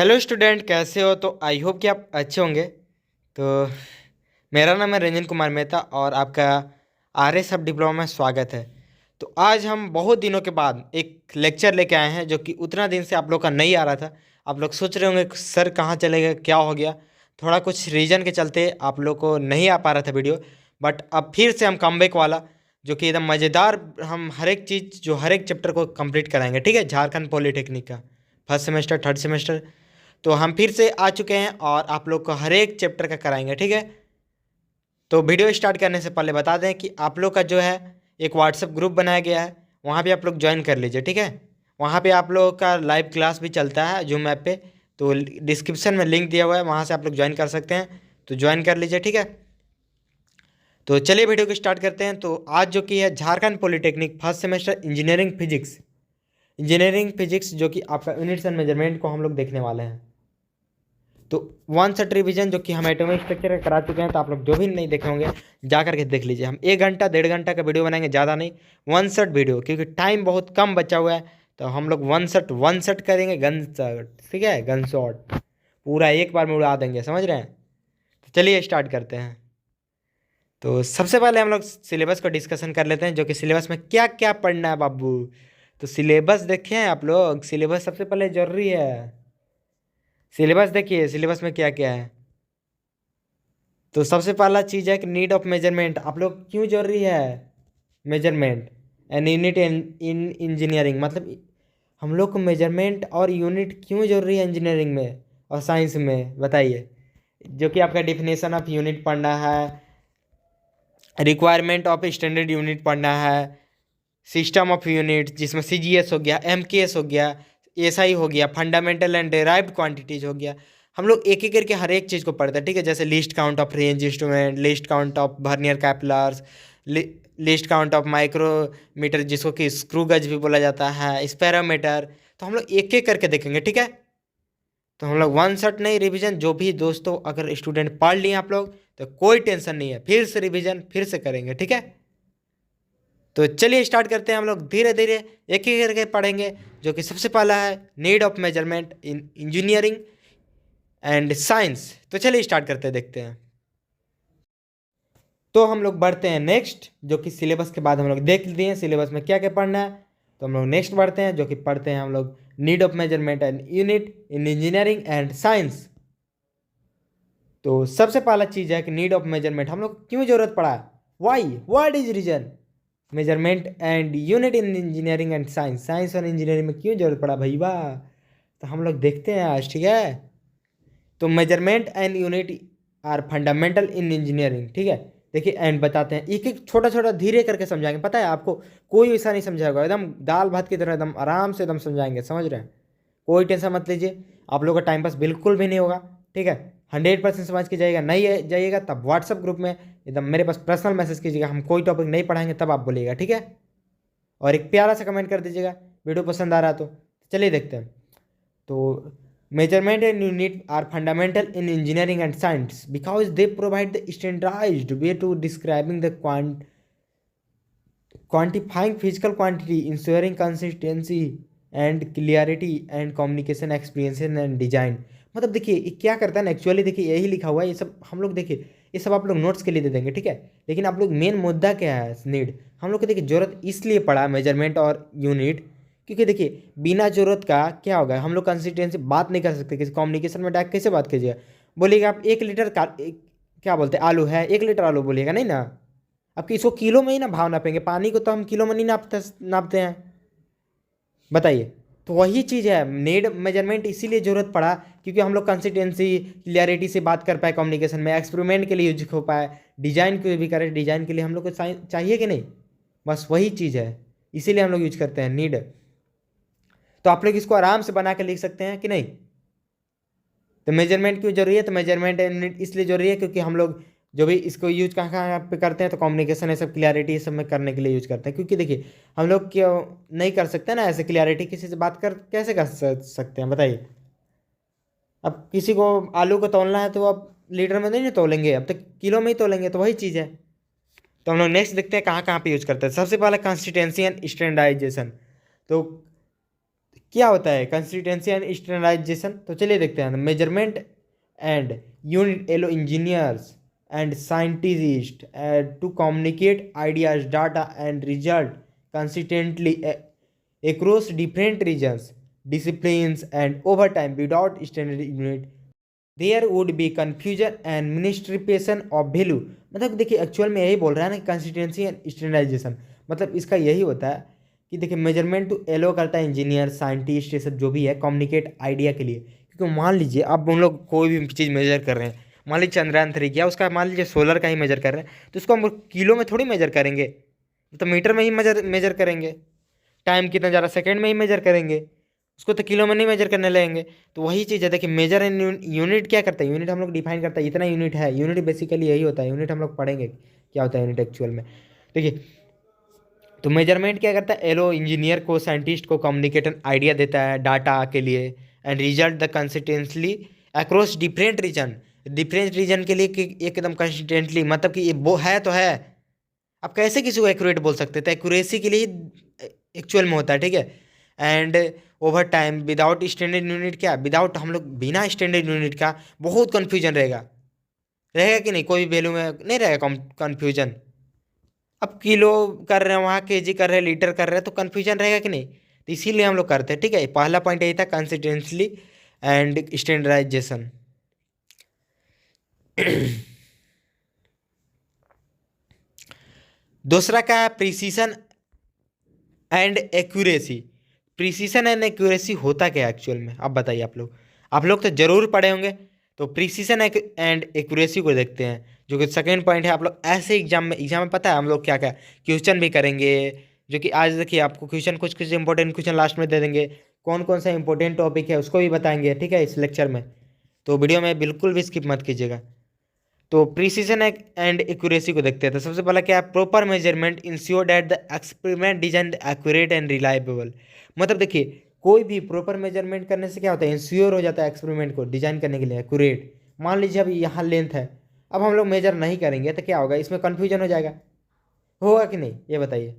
Hello student, कैसे हो? तो आई होप कि आप अच्छे होंगे। तो मेरा नाम है रंजन कुमार मेहता और आपका आर्य सब डिप्लोमा में स्वागत है। तो आज हम बहुत दिनों के बाद एक लेक्चर लेके आए हैं जो कि उतना दिन से आप लोग का नहीं आ रहा था। आप लोग सोच रहे होंगे सर कहाँ चले गए, क्या हो गया। थोड़ा कुछ रीजन के चलते आप लोग को नहीं आ पा रहा था वीडियो। बट अब फिर से हम कमबैक वाला जो कि एकदम मज़ेदार, हम हर एक चीज़ जो हर एक चैप्टर को कंप्लीट कराएंगे, ठीक है। झारखंड पॉलिटेक्निक का फर्स्ट सेमेस्टर थर्ड सेमेस्टर। तो हम फिर से आ चुके हैं और आप लोग को हर एक चैप्टर का कराएंगे, ठीक है। तो वीडियो स्टार्ट करने से पहले बता दें कि आप लोग का जो है एक व्हाट्सएप ग्रुप बनाया गया है, वहाँ पे आप लोग ज्वाइन कर लीजिए, ठीक है। वहाँ पे आप लोगों का लाइव क्लास भी चलता है जूम ऐप पे। तो डिस्क्रिप्शन में लिंक दिया हुआ है, वहाँ से आप लोग ज्वाइन कर सकते हैं। तो ज्वाइन कर लीजिए, ठीक है। तो चलिए वीडियो को स्टार्ट करते हैं। तो आज जो कि है Jharkhand polytechnic first semester engineering physics जो कि आपका यूनिट्स एंड मेजरमेंट को हम लोग देखने वाले हैं। तो वन सेट रिवीजन जो कि हम एटॉमिक स्ट्रक्चर का करा चुके हैं, तो आप लोग जो भी नहीं देखे होंगे जा करके देख लीजिए। हम 1 घंटा 1.5 घंटा का वीडियो बनाएंगे, ज़्यादा नहीं। वन सेट वीडियो, क्योंकि टाइम बहुत कम बचा हुआ है। तो हम लोग वन सेट करेंगे, गन शॉट, ठीक है। गन शॉट पूरा एक बार में उड़ा देंगे, समझ रहे हैं। तो चलिए स्टार्ट करते हैं। तो सबसे पहले हम लोग सिलेबस को डिस्कशन कर लेते हैं, जो कि सिलेबस में क्या क्या पढ़ना है बाबू। तो सिलेबस देखें आप लोग, सिलेबस सबसे पहले जरूरी है। सिलेबस देखिए, सिलेबस में क्या क्या है। तो सबसे पहला चीज़ है कि नीड ऑफ मेजरमेंट। आप लोग क्यों जरूरी है measurement and unit in engineering, मतलब हम लोग को मेजरमेंट और यूनिट क्यों जरूरी है इंजीनियरिंग में और साइंस में, बताइए। जो कि आपका डिफिनेशन ऑफ यूनिट पढ़ना है, रिक्वायरमेंट ऑफ स्टैंडर्ड यूनिट पढ़ना है, सिस्टम ऑफ यूनिट जिसमें सीजीएस हो गया, एमकेएस हो गया, एसआई हो गया, फंडामेंटल एंड डेराइव्ड क्वांटिटीज हो गया। हम लोग एक एक करके हर एक चीज़ को पढ़ते हैं, ठीक है। जैसे least count of range instrument, least count of vernier calipers, least count of micrometer जिसको कि स्क्रू गज भी बोला जाता है, स्पेरोमीटर। तो हम लोग एक एक करके देखेंगे, ठीक है। तो हम लोग वन शॉट नहीं, रिवीजन जो भी दोस्तों अगर स्टूडेंट पढ़ लिए आप लोग तो कोई टेंशन नहीं है, फिर से रिवीजन फिर से करेंगे, ठीक है। तो चलिए स्टार्ट करते हैं। हम लोग धीरे धीरे एक ही करके पढ़ेंगे। जो कि सबसे पहला है need of measurement in engineering and science. तो चलिए स्टार्ट करते हैं, देखते हैं। तो हम लोग बढ़ते हैं नेक्स्ट, जो कि सिलेबस के बाद हम लोग देख लिए हैं सिलेबस में क्या क्या पढ़ना है। तो हम लोग नेक्स्ट बढ़ते हैं, जो कि पढ़ते हैं हम लोग need of measurement and unit in engineering and science. तो सबसे पहला चीज़ है कि नीड ऑफ मेजरमेंट हम लोग क्यों जरूरत पड़ा, why, what is reason measurement and unit in engineering and science. Science और इंजीनियरिंग में क्यों जरूरत पड़ा भैया। तो हम लोग देखते हैं आज, ठीक है। तो measurement and unit are fundamental in engineering, ठीक है। देखिए एंड बताते हैं, एक एक छोटा छोटा धीरे करके समझाएंगे, पता है आपको। कोई ऐसा नहीं समझाएगा, एकदम दाल भात की तरह एकदम आराम से एकदम समझाएंगे, समझ रहे हैं। कोई टेंशन मत लीजिए, आप लोगों का टाइम पास बिल्कुल भी नहीं होगा, ठीक है। 100% समझ के जाइएगा, नहीं जाइएगा तब व्हाट्सअप ग्रुप में एकदम मेरे पास पर्सनल मैसेज कीजिएगा। हम कोई टॉपिक नहीं पढ़ाएंगे तब आप बोलिएगा, ठीक है। और एक प्यारा सा कमेंट कर दीजिएगा वीडियो पसंद आ रहा तो चलिए देखते हैं। तो measurement and unit are fundamental in engineering and science because they provide the standardized way to describing the quantifying physical quantity, ensuring consistency and clarity and communication experience and design। मतलब देखिए ये क्या करता है ना, एक्चुअली देखिए यही लिखा हुआ है, ये सब हम लोग देखिए ये सब आप लोग नोट्स के लिए दे देंगे, ठीक है। लेकिन आप लोग मेन मुद्दा क्या है, नीड हम लोग को देखिए जरूरत इसलिए पड़ा मेजरमेंट और यूनिट, क्योंकि देखिए बिना जरूरत का क्या होगा, हम लोग कंसिस्टेंसी बात नहीं कर सकते। किसी कम्युनिकेशन में डायरेक्ट कैसे बात कीजिएगा, बोलिएगा आप 1 लीटर का क्या बोलते हैं आलू है, 1 लीटर आलू बोलिएगा नहीं ना। अब इसको किलो में ही ना भाव नापेंगे, पानी को तो हम किलो में नहीं नापते हैं, बताइए। तो वही चीज़ है, नीड मेजरमेंट इसीलिए ज़रूरत पड़ा क्योंकि हम लोग कंसिस्टेंसी क्लियरिटी से बात कर पाए, कम्युनिकेशन में एक्सपेरिमेंट के लिए यूज हो पाए, डिजाइन को भी करें, डिजाइन के लिए हम लोग को चाहिए कि नहीं, बस वही चीज़ है, इसीलिए हम लोग यूज करते हैं नीड। तो आप लोग इसको आराम से बना के लिख सकते हैं कि नहीं। तो मेजरमेंट क्यों जरूरी है, तो मेजरमेंट एंड यूनिट इसलिए जरूरी है क्योंकि हम लोग जो भी इसको यूज कहाँ कहाँ पे करते हैं, तो कम्युनिकेशन है सब, क्लियरिटी सब में करने के लिए यूज करते हैं। क्योंकि देखिए हम लोग क्यों नहीं कर सकते ना ऐसे, क्लियरिटी किसी से बात कर कैसे कर सकते हैं, बताइए। अब किसी को आलू को तौलना है तो अब लीटर में नहीं तोलेंगे, अब तक किलो में ही तोलेंगे, तो वही चीज़ है। तो हम लोग नेक्स्ट देखते हैं कहाँ कहाँ पे यूज करते हैं। सबसे पहले कंसिस्टेंसी एंड स्टैंडर्डाइजेशन। तो क्या होता है कंसिस्टेंसी एंड स्टैंडर्डाइजेशन? तो चलिए देखते हैं। Measurement and unit allow engineers and scientist to communicate ideas data and result consistently across different regions, disciplines, and over time without standard unit, there would be confusion and misrepresentation of value। मतलब देखिए actual में यही बोल रहा है ना, consistency and standardisation. मतलब इसका यही होता है कि देखिए मेजरमेंट टू एलो करता है इंजीनियर साइंटिस्ट ये सब जो भी है कम्युनिकेट आइडिया के लिए। क्योंकि मान लीजिए अब हम लोग कोई भी चीज़ मेजर कर रहे हैं, मान लीजिए चंद्रयान 3 किया, उसका मान लीजिए सोलर का ही मेजर कर रहे हैं, तो उसको हम किलो में थोड़ी मेजर करेंगे, तो मीटर में ही मेजर करेंगे। टाइम कितना जा रहा सेकंड में ही मेजर करेंगे, उसको तो किलो में नहीं मेजर करने लगेंगे। तो वही चीज़ है, देखिए मेजर एंड यूनिट क्या करता है, यूनिट हम लोग डिफाइन करता है, इतना यूनिट है। यूनिट बेसिकली यही होता है, यूनिट हम लोग पढ़ेंगे क्या होता है यूनिट एक्चुअल में। देखिए तो मेजरमेंट क्या करता है, एलो इंजीनियर को साइंटिस्ट को कम्युनिकेशन आइडिया देता है डाटा के लिए, and result the consistently across different region के लिए कि एकदम कंसिस्टेंटली, मतलब कि ये वो है तो है। आप कैसे किसी को एक्यूरेट बोल सकते थे, एक्यूरेसी के लिए एक्चुअल में होता है, ठीक है। And over time without standard unit, क्या विदाउट, हम लोग बिना स्टैंडर्ड यूनिट का बहुत कन्फ्यूजन रहेगा, रहेगा कि नहीं, कोई भी वैल्यू में नहीं रहेगा कन्फ्यूजन। अब किलो कर रहे हैं, वहाँ केजी कर रहे हैं, लीटर कर रहे हैं, तो कन्फ्यूजन रहेगा कि नहीं। तो इसीलिए हम लोग करते हैं, ठीक है। पहला पॉइंट यही था, कंसिस्टेंटली एंड स्टैंडर्डाइजेशन। दूसरा क्या है, precision and accuracy. Precision and accuracy होता क्या है एक्चुअल में, अब बताइए। आप लोग तो जरूर पढ़े होंगे। तो प्रिसीशन एंड एक्यूरेसी को देखते हैं, जो कि सेकेंड पॉइंट है। आप लोग ऐसे एग्जाम में पता है हम लोग क्या क्या क्वेश्चन भी करेंगे, जो कि आज देखिए आपको क्वेश्चन कुछ कुछ इंपॉर्टेंट क्वेश्चन लास्ट में दे देंगे। कौन कौन सा इंपॉर्टेंट टॉपिक है उसको भी बताएंगे, ठीक है, इस लेक्चर में। तो वीडियो में बिल्कुल भी स्किप मत कीजिएगा। तो प्रिसीजन एंड एक्यूरेसी को देखते हैं। तो सबसे पहला क्या है, proper measurement ensure that the experiment design accurate and reliable. मतलब देखिए कोई भी प्रॉपर मेजरमेंट करने से क्या होता है, इंश्योर हो जाता है एक्सपेरिमेंट को डिजाइन करने के लिए एक्यूरेट। मान लीजिए अब यहाँ लेंथ है, अब हम लोग मेजर नहीं करेंगे तो क्या होगा, इसमें कन्फ्यूजन हो जाएगा, होगा कि नहीं, ये बताइए।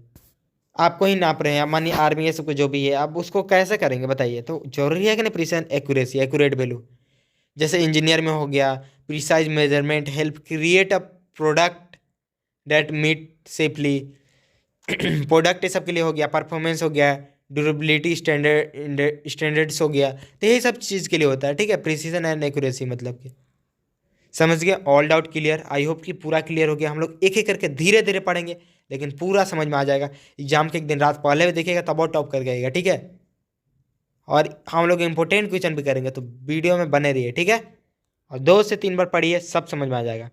आपको ही नाप रहे हैं, मानिए आर्मी ये सब कुछ जो भी है, आप उसको कैसे करेंगे बताइए। तो जरूरी है कि नहीं प्रिसीजन एक्यूरेसी, एक्यूरेट वैल्यू। जैसे इंजीनियर में हो गया, precise measurement help create a product that meet safely. Product ये सब के लिए हो गया, परफॉर्मेंस हो गया, ड्यूरेबिलिटी स्टैंडर्ड्स हो गया, तो यही सब चीज़ के लिए होता है, ठीक है। प्रिसीजन एंड एक्यूरेसी मतलब कि समझ गए। All doubt clear, I hope कि पूरा क्लियर हो गया। हम लोग एक एक करके धीरे धीरे पढ़ेंगे, लेकिन पूरा समझ में आ जाएगा। एग्जाम के एक दिन रात पहले भी देखिएगा तब और टॉप कर जाएगा, ठीक है। और हम लोग इंपॉर्टेंट क्वेश्चन भी करेंगे, तो वीडियो में बने रहिए, ठीक है। और 2 से 3 बार पढ़िए, सब समझ में आ जाएगा।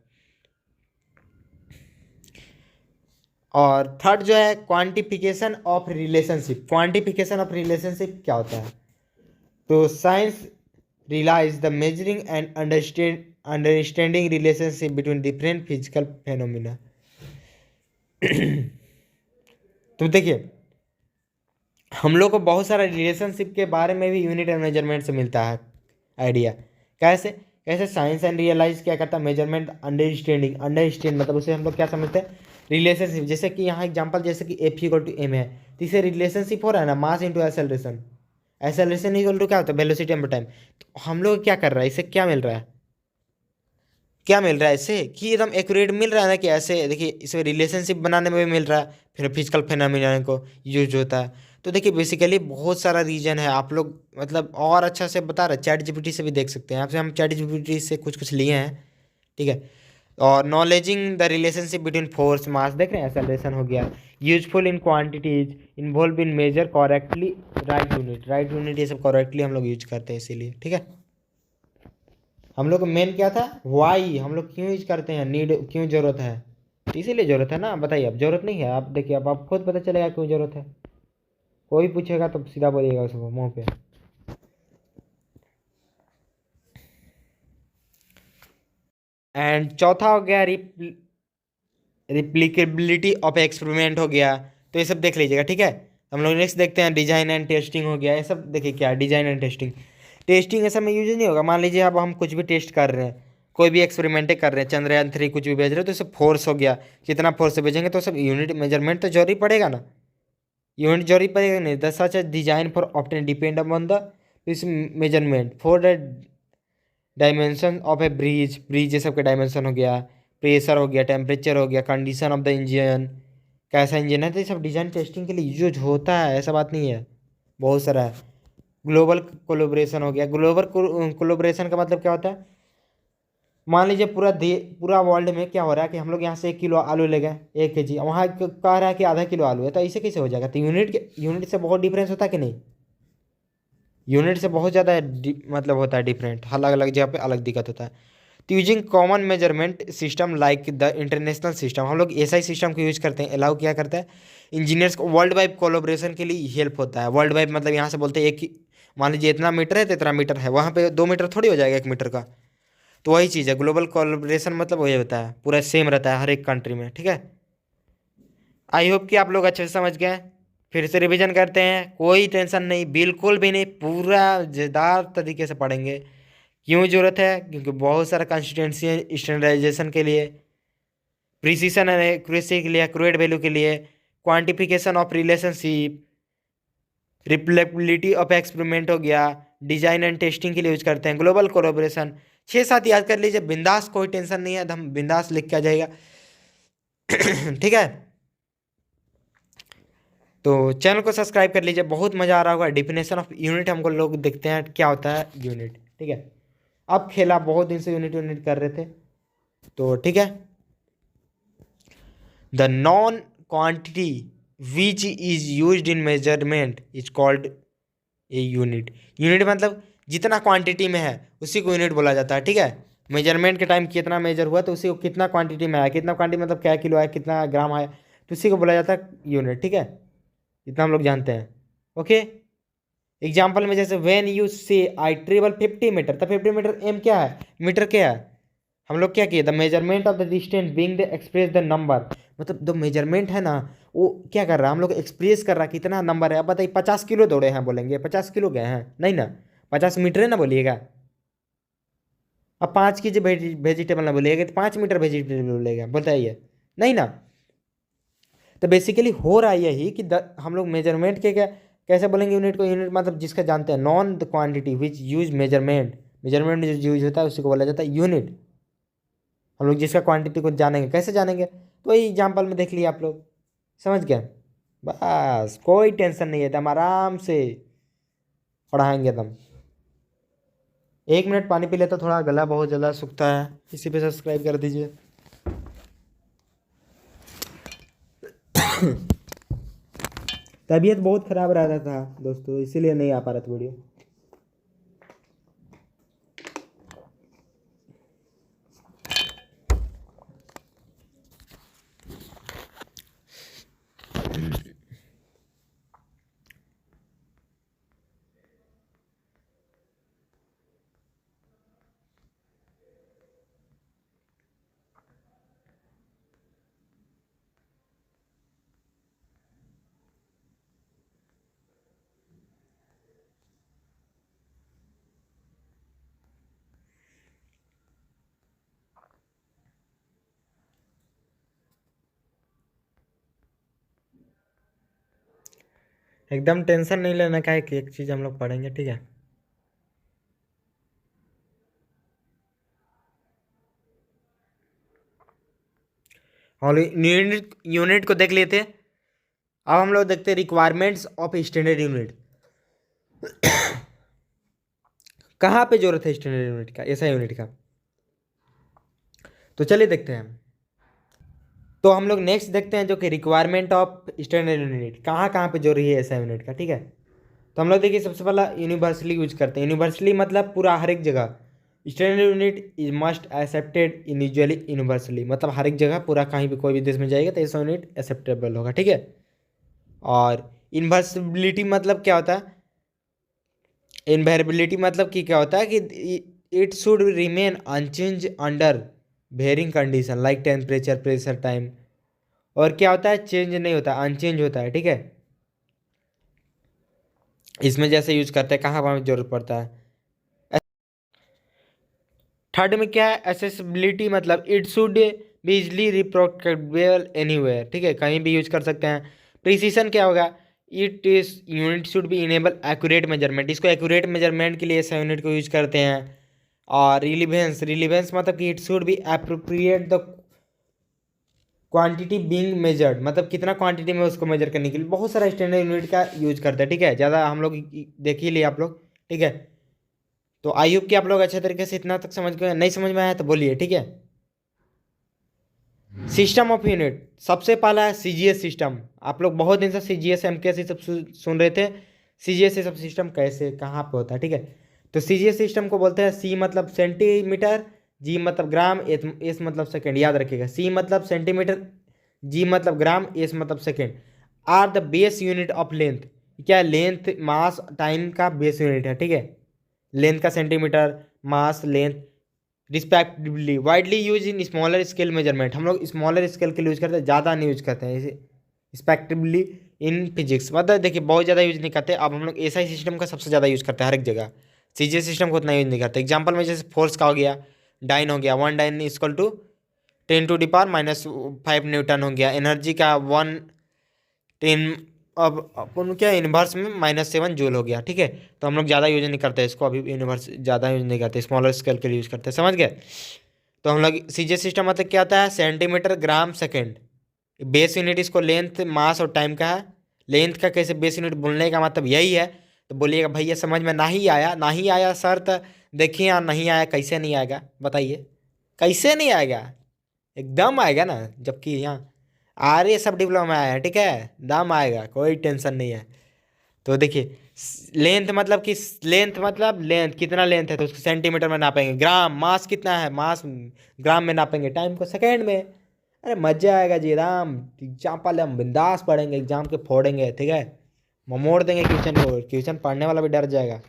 और थर्ड जो है, quantification of relationship. Quantification of relationship क्या होता है, तो science relies the measuring and understanding relationship between different physical phenomena. तो देखिए हम लोग को बहुत सारा रिलेशनशिप के बारे में भी यूनिट एंड मेजरमेंट से मिलता है आइडिया। कैसे कैसे साइंस एंड रियलाइज क्या करता है, मेजरमेंट अंडरस्टैंड मतलब उसे हम लोग क्या समझते हैं, रिलेशनशिप। जैसे कि यहाँ एग्जांपल, जैसे कि F=m है, तो इसे रिलेशनशिप हो रहा है ना, mass into acceleration. Acceleration equal to क्या होता है, वेलोसिटी एंड टाइम। तो हम लोग क्या कर रहा है, इससे क्या मिल रहा है, क्या मिल रहा है इससे, कि एकदम एक्यूरेट मिल रहा है ना, कि ऐसे देखिए इसमें रिलेशनशिप बनाने में भी मिल रहा है, फिर फिजिकल फिनोमिना को यूज होता है। तो देखिए बेसिकली बहुत सारा रीजन है, आप लोग मतलब और अच्छा से बता रहे, चैट जीपीटी से भी देख सकते हैं, आपसे हम चैट जीपीटी से कुछ कुछ लिए हैं, ठीक है। और acknowledging the relationship between force mass, देख रहे हैं, एक्सेलरेशन हो गया। Useful in quantities, involve in measure correctly, right unit ये सब करेक्टली हम लोग यूज करते हैं इसीलिए, ठीक है। हम लोग मेन क्या था, वाई, हम लोग क्यों यूज करते हैं, नीड क्यों जरूरत है, तो इसीलिए जरूरत है ना। बताइए, अब जरूरत नहीं है, आप देखिए अब आप खुद पता चलेगा क्यों जरूरत है। कोई पूछेगा तो सीधा बोलिएगा उसको मुंह पे। एंड चौथा हो गया रिप्लिकेबिलिटी ऑफ एक्सपेरिमेंट हो गया। तो ये सब देख लीजिएगा, ठीक है। हम लोग नेक्स्ट देखते हैं, डिजाइन एंड टेस्टिंग हो गया। ये सब देखिए क्या है, डिजाइन एंड टेस्टिंग। टेस्टिंग ऐसा में यूज नहीं होगा, मान लीजिए अब हम कुछ भी टेस्ट कर रहे हैं, कोई भी एक्सपेरिमेंट कर रहे हैं, चंद्रयान 3 कुछ भी भेज रहे हो, तो सब फोर्स हो गया, कितना फोर्स से भेजेंगे, तो सब यूनिट मेजरमेंट तो जरूरी पड़ेगा ना। यूनिट जरूरी पड़ेगा नहीं। The such design for often depend upon the this measurement for the dimension of a bridge. Bridge ये सबके डायमेंशन हो गया, प्रेशर हो गया, टेम्परेचर हो गया, कंडीशन ऑफ द इंजन, कैसा इंजन है, तो ये सब डिजाइन टेस्टिंग के लिए यूज होता है, ऐसा बात नहीं है, बहुत सारा है। ग्लोबल कोलोब्रेशन हो गया। ग्लोबल कोलोब्रेशन का मतलब क्या होता है, मान लीजिए पूरा वर्ल्ड में क्या हो रहा है कि हम लोग यहाँ से 1 किलो आलू ले गए, 1 kg, वहाँ कह रहा है कि आधा किलो आलू है, तो ऐसे कैसे हो जाएगा। तो यूनिट से बहुत डिफरेंस होता है कि नहीं, यूनिट से बहुत ज़्यादा मतलब होता है डिफरेंट, अलग अलग जगह पे अलग दिक्कत होता है। तो using common measurement system like the international system, हम लोग ऐसा ही सिस्टम को यूज करते हैं। अलाउ क्या करता है, इंजीनियर्स को वर्ल्ड वाइड कोलोब्रेशन के लिए हेल्प होता है। वर्ल्ड वाइड मतलब यहाँ से बोलते हैं मान लीजिए इतना मीटर है तो इतना मीटर है, वहाँ पे 2 मीटर थोड़ी हो जाएगा 1 मीटर का। तो वही चीज़ है ग्लोबल कोलोब्रेशन, मतलब वही होता है, पूरा सेम रहता है हर एक कंट्री में, ठीक है। आई होप कि आप लोग अच्छे से समझ गए हैं। फिर से रिवीजन करते हैं, कोई टेंशन नहीं, बिल्कुल भी नहीं, पूरा मजेदार तरीके से पढ़ेंगे। क्यों जरूरत है, क्योंकि बहुत सारा कंस्टिट्यूंसी स्टैंडर्डाइजेशन के लिए, प्रिसीशन एंड एक्यूरेसी के लिए, एक्यूरेट वैल्यू के लिए, quantification of relationship, replicability of experiment हो गया, डिजाइन एंड टेस्टिंग के लिए यूज करते हैं। ग्लोबल कोलैबोरेशन 6-7 याद कर लीजिए, बिंदास, कोई टेंशन नहीं है, हम बिंदास लिख के आ जाएगा। ठीक है, तो चैनल को सब्सक्राइब कर लीजिए, बहुत मज़ा आ रहा होगा। डिफिनेशन ऑफ यूनिट हमको लोग देखते हैं क्या होता है यूनिट, ठीक है। अब खेला, बहुत दिन से यूनिट यूनिट कर रहे थे, तो ठीक है। The non quantity which is used in measurement is called a unit. Unit मतलब जितना क्वांटिटी में है उसी को यूनिट बोला जाता है, ठीक है। मेजरमेंट के टाइम कितना मेजर हुआ तो उसी को कितना क्वांटिटी में आया, कितना क्वांटिटी मतलब क्या किलो आया, कितना ग्राम आया, तो उसी को बोला जाता है यूनिट, ठीक है। इतना हम लोग जानते हैं, ओके। एग्जाम्पल में जैसे व्हेन यू से आई ट्रेवल 50 मीटर, तो 50 मीटर एम क्या है, मीटर क्या है, हम लोग क्या किए, the measurement of the distance being the express the number, मतलब जो मेजरमेंट है ना वो क्या कर रहा है, हम लोग एक्सप्रेस कर रहा है कितना नंबर है। अब बताइए 50 किलो दौड़े हैं, बोलेंगे 50 किलो गए हैं, नहीं ना, 50 मीटर है ना बोलिएगा। अब 5 kg वेजिटेबल ना बोलिएगा तो 5 मीटर वेजिटेबल बोलेगा, बताइए, नहीं ना। तो बेसिकली हो रहा है यही कि हम लोग मेजरमेंट के क्या कैसे बोलेंगे यूनिट को, यूनिट मतलब जिसका जानते हैं, known the quantity which use measurement, measurement में जो यूज होता है उसी को बोला जाता है यूनिट। हम लोग जिसका क्वांटिटी को जानेंगे, कैसे जानेंगे, तो वही एग्जाम्पल में देख लिया आप लोग, समझ गए। बस कोई टेंशन नहीं है, एकदम आराम से पढ़ाएंगे एकदम। 1 मिनट पानी पी लेता, थोड़ा गला बहुत ज़्यादा सूखता है, इसी पे सब्सक्राइब कर दीजिए। तबीयत बहुत ख़राब रह रहा था दोस्तों, इसीलिए नहीं आ पा रहा था वीडियो। एकदम टेंशन नहीं लेना का है कि एक चीज़ हम लोग पढ़ेंगे, ठीक है। और यूनिट यूनिट को देख लेते, अब हम लोग देखते हैं रिक्वायरमेंट्स ऑफ स्टैंडर्ड यूनिट। कहाँ पे जरूरत है स्टैंडर्ड यूनिट का, ऐसा यूनिट का, तो चलिए देखते हैं। तो हम लोग नेक्स्ट देखते हैं जो कि रिक्वायरमेंट ऑफ स्टैंडर्ड यूनिट, कहाँ कहाँ पे जरूरी है ऐसा यूनिट का, ठीक है। तो हम लोग देखिए सबसे पहला यूनिवर्सली यूज करते हैं। यूनिवर्सली मतलब पूरा हर एक जगह, standard unit is must accepted individually universally, मतलब हर एक जगह पूरा कहीं भी कोई भी देश में जाएगा तो ऐसा यूनिट एक्सेप्टेबल होगा, ठीक है। और इन्वर्सिबिलिटी मतलब क्या होता है, इनवेरिबिलिटी मतलब कि क्या होता है कि it should remain unchanged under varying condition like temperature, pressure, time. और क्या होता है, चेंज नहीं होता, अनचेंज होता है, ठीक है। इसमें जैसे यूज करते हैं कहाँ कहाँ जरूरत पड़ता है। थर्ड में क्या है, एसेसिबिलिटी मतलब it should be easily reproducible anywhere, ठीक है, कहीं भी यूज कर सकते हैं। प्रिसीशन क्या होगा, it is unit should be enable accurate measurement, इसको एक्यूरेट मेजरमेंट के लिए ऐसा यूनिट को यूज करते हैं। और रिलीवेंस, रिलीवेंस मतलब कि it should be appropriate the quantity being measured, मतलब कितना क्वांटिटी में उसको मेजर करने के लिए बहुत सारा स्टैंडर्ड यूनिट का यूज करते हैं। ठीक है, ज़्यादा हम लोग देख ही लिए आप लोग। ठीक है, तो आई होप कि आप लोग अच्छे तरीके से इतना तक समझ गए, नहीं समझ में आया तो बोलिए। ठीक है, सिस्टम ऑफ यूनिट सबसे पहला है सीजीएस सिस्टम। आप लोग बहुत दिन से सीजीएस एमकेएस ये सब सुन रहे थे। सीजीएस ये सब सिस्टम कैसे कहाँ पे होता है। ठीक है, तो सीजीएस सिस्टम को बोलते हैं सी मतलब सेंटीमीटर, जी मतलब ग्राम, एस मतलब सेकेंड। याद रखिएगा, सी मतलब सेंटीमीटर, जी मतलब ग्राम, एस मतलब second. Are the base unit of length, क्या लेंथ मास टाइम का बेस यूनिट है। ठीक है, लेंथ का centimetre, mass length respectively, widely use in smaller scale measurement. हम लोग स्मॉलर स्केल के लिए यूज करते हैं, ज़्यादा नहीं यूज करते हैं इसे। रिस्पेक्टिवली इन फिजिक्स मतलब देखिए बहुत ज़्यादा यूज नहीं करते। अब हम लोग एसआई सिस्टम का सबसे ज़्यादा यूज करते हैं हर एक जगह। सीजीएस सिस्टम को उतना यूज नहीं करते। एग्जाम्पल में जैसे फोर्स का हो गया, डाइन हो गया, 1 डाइन इक्वल टू 10⁻⁻5 न्यूटन हो गया। एनर्जी का 1 10, अब अपन क्या इन्वर्स में -7 जूल हो गया। ठीक है, तो हम लोग ज़्यादा यूज नहीं करते इसको, अभी इन्वर्स ज़्यादा यूज नहीं करते, स्मॉलर स्केल के लिए यूज करते हैं। समझ गए। तो हम लोग सीजीएस सिस्टम मतलब क्या आता है, centimetre gram second. Base unit इसको लेंथ मास और टाइम का है। लेंथ का कैसे बेस यूनिट बोलने का मतलब यही है। तो बोलिएगा भैया समझ में नहीं आया, नहीं आया सर, तो देखिए यहाँ नहीं आया, कैसे नहीं आएगा बताइए, कैसे नहीं आएगा, एकदम आएगा ना, जबकि यहाँ आर्य सब डिप्लोमा आया है। ठीक है, दाम आएगा, कोई टेंशन नहीं है। तो देखिए लेंथ मतलब कि लेंथ मतलब लेंथ कितना लेंथ है तो उसको सेंटीमीटर में नापेंगे। ग्राम मास कितना है, मास ग्राम में नापेंगे। टाइम को सेकेंड में। अरे मजा आएगा जी राम। एग्जाम पहले हम बिंदास पढ़ेंगे, एग्जाम के फोड़ेंगे। ठीक है, मोड़ देंगे क्वेश्चन को, क्वेश्चन पढ़ने वाला भी डर जाएगा।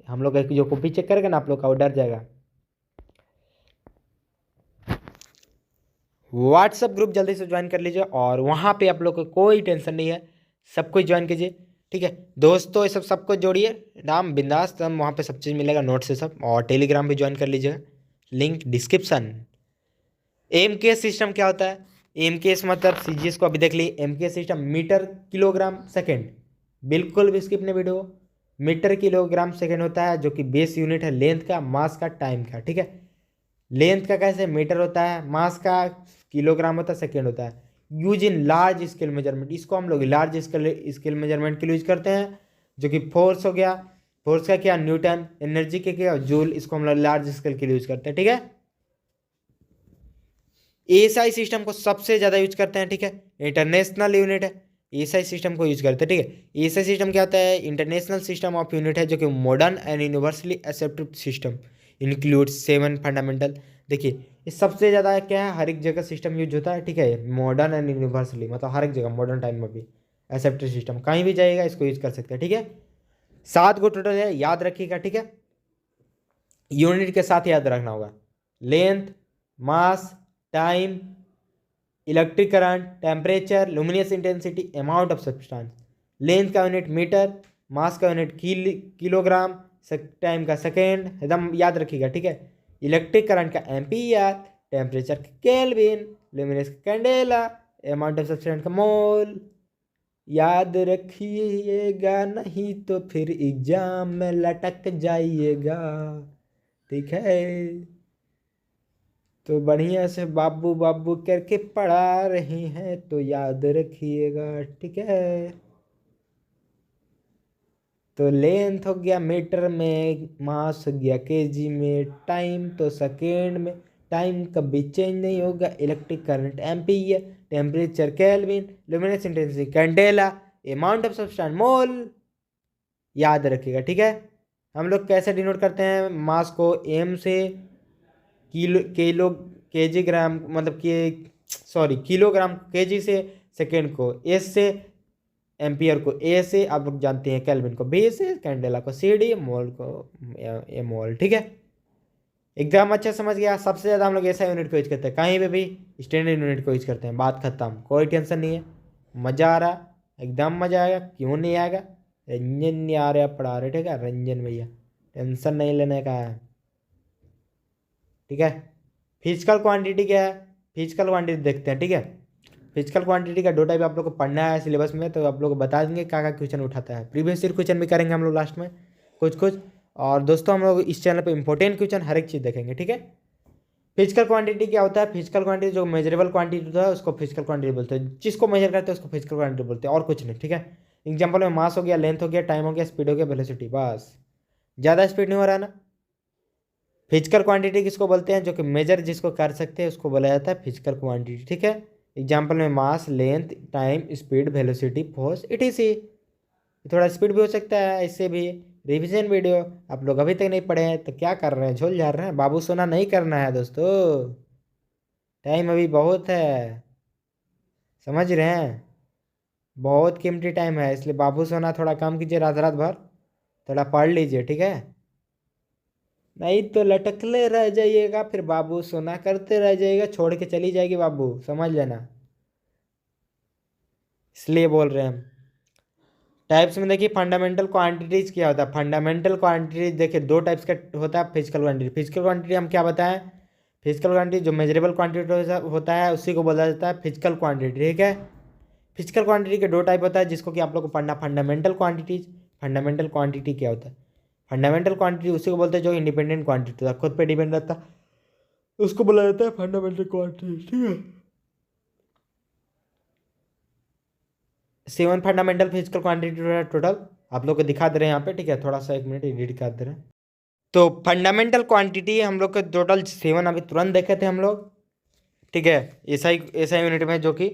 हम लोग जो कॉपी चेक करेगा ना आप लोग का, वो डर जाएगा। व्हाट्सअप ग्रुप जल्दी से ज्वाइन कर लीजिए, और वहाँ पे आप लोग को कोई टेंशन नहीं है, सब कुछ ज्वाइन कीजिए। ठीक है दोस्तों, ये सब सबको जोड़िए, नाम बिंदास, तब वहाँ पे सब चीज़ मिलेगा, नोट से सब। और टेलीग्राम भी ज्वाइन कर लीजिएगा, लिंक डिस्क्रिप्शन। एम के सिस्टम क्या होता है, एम के एस मतलब सीजीएस को अभी देख ली। एम के सिस्टम मीटर किलोग्राम सेकेंड, बिल्कुल भी स्किप नहीं वीडियो। मीटर किलोग्राम सेकेंड होता है, जो कि बेस यूनिट है लेंथ का, मास का, टाइम का। ठीक है, लेंथ का कैसे मीटर होता है, मास का किलोग्राम होता है, सेकेंड होता है। Use in large scale measurement, इसको हम लोग लार्ज स्केल मेजरमेंट के लिए यूज करते हैं। जो कि फोर्स हो गया, फोर्स का क्या न्यूटन, एनर्जी के क्या जूल, इसको हम लोग लार्ज स्केल के लिए यूज करते हैं। ठीक है, एएसआई सिस्टम को सबसे ज़्यादा यूज करते हैं। ठीक है, इंटरनेशनल यूनिट है, एएसआई सिस्टम को यूज करते हैं। ठीक है, एएसआई सिस्टम क्या होता है, इंटरनेशनल सिस्टम ऑफ यूनिट है, जो कि modern and universally accepted system, include 7 fundamental. देखिए ये सबसे ज़्यादा क्या है, हर एक जगह सिस्टम यूज होता है। ठीक है, मॉडर्न एंड यूनिवर्सली मतलब हर एक जगह, मॉडर्न टाइम में भी एक्सेप्टेड सिस्टम, कहीं भी जाइएगा इसको यूज कर सकते हैं। ठीक है, 7 गो टोटल है, याद रखिएगा। ठीक है, यूनिट के साथ याद रखना होगा, length, mass, time, electric current, temperature, luminous intensity, amount of substance. Length का यूनिट मीटर, मास का यूनिट किलोग्राम, टाइम का सेकेंड, एकदम याद रखिएगा। ठीक है, इलेक्ट्रिक करंट का एम्पियर, टेम्परेचर का केल्विन, लुमिनियस का कैंडेला, अमाउंट ऑफ सब्सटेंस का मोल। याद रखिएगा, नहीं तो फिर एग्जाम में लटक जाइएगा। ठीक है, तो बढ़िया से बाबू बाबू करके पढ़ा रहे हैं, तो याद रखिएगा। ठीक है, तो लेंथ हो गया मीटर में, मास हो गया केजी में, टाइम तो सेकेंड में, टाइम कभी चेंज नहीं होगा, electric current ampere, temperature kelvin, luminous intensity candela, amount of substance mole. याद रखिएगा। ठीक है, हम लोग कैसे डिनोट करते हैं मास को, एम से, किलो केजी ग्राम मतलब कि सॉरी किलोग्राम केजी से, सेकेंड को एस से, एम्पियर को ए से, आप लोग जानते हैं केल्विन को बी से, कैंडेला को सी डी, मोल को ए मोल। ठीक है, एकदम अच्छा समझ गया। सबसे ज़्यादा हम लोग ऐसा यूनिट को यूज करते हैं, कहीं पे भी स्टैंडर्ड यूनिट को यूज करते हैं, बात खत्म, कोई टेंशन नहीं है। मज़ा आ रहा, एकदम मज़ा आएगा, क्यों नहीं आएगा। रंजन नहीं आ रहा पढ़ा रहे, ठीक है रंजन भैया, टेंशन नहीं लेने का है। ठीक है, फिजिकल क्वांटिटी क्या है, फिजिकल क्वांटिटी देखते हैं। ठीक है, फिजिकल क्वांटिटी का 2 टाइप आप लोग को पढ़ना है सिलेबस में, तो आप लोग को बता देंगे क्या क्या क्वेश्चन उठाता है। प्रीवियस ईयर क्वेश्चन भी करेंगे हम लोग लास्ट में कुछ कुछ। और दोस्तों हम लोग इस चैनल पे इंपॉर्टेंट क्वेश्चन हर एक चीज़ देखेंगे, ठीक है। फिजिकल क्वांटिटी क्या होता है? फिजिकल क्वांटिटी जो मेजरेबल क्वांटिटी होता है उसको फिजिकल क्वांटिटी बोलते हैं, जिसको मेजर करते हैं उसको फिजिकल क्वांटिटी बोलते हैं, और कुछ नहीं, ठीक है। एग्जाम्पल में मास हो गया, लेंथ हो गया, टाइम हो गया, स्पीड हो गया, वेलोसिटी, बस। ज़्यादा स्पीड नहीं हो रहा ना। फिजिकल क्वांटिटी किसको बोलते हैं? जो कि मेजर जिसको कर सकते हैं उसको बोला जाता है फिजिकल क्वांटिटी, ठीक है। एग्जाम्पल में mass, length, time, speed, velocity, force, etc. थोड़ा स्पीड भी हो सकता है इससे भी। रिवीजन वीडियो आप लोग अभी तक नहीं पढ़े हैं तो क्या कर रहे हैं, झोल झाड़ रहे हैं? बाबू सोना नहीं करना है दोस्तों, टाइम अभी बहुत है, समझ रहे हैं? बहुत कीमती टाइम है, इसलिए बाबू सोना थोड़ा कम कीजिए, रात रात भर थोड़ा पढ़ लीजिए, ठीक है। नहीं तो लटकले रह जाइएगा, फिर बाबू सोना करते रह जाइएगा, छोड़ के चली जाएगी बाबू, समझ लेना, इसलिए बोल रहे हैं हम। टाइप्स में देखिए फंडामेंटल क्वांटिटीज क्या होता है। फंडामेंटल क्वांटिटीज देखिए 2 टाइप्स का होता है फिजिकल क्वांटिटी। फिजिकल क्वांटिटी हम क्या बताएं? फिजिकल क्वांटिटी जो मेजरेबल क्वांटिटी होता है उसी को बोला जाता है फिजिकल क्वांटिटी, ठीक है। फिजिकल क्वांटिटी के 2 टाइप होता है जिसको कि आप लोग को पढ़ना। फंडामेंटल क्वांटिटीज, फंडामेंटल क्वांटिटी क्या होता है? फंडामेंटल क्वांटिटी उसी को बोलते हैं जो इंडिपेंडेंट क्वांटिटी होता है, खुद पे डिपेंड रहता है, उसको बोला जाता है फंडामेंटल क्वांटिटी, ठीक है। 7 फंडामेंटल फिजिकल क्वांटिटी टोटल आप लोग को दिखा दे रहे हैं यहाँ पे, ठीक है। थोड़ा सा 1 मिनट एडिट कर दे रहे हैं। तो फंडामेंटल क्वांटिटी हम लोग के टोटल 7 अभी तुरंत देखे थे हम लोग, ठीक है। एसआई यूनिट में जो कि,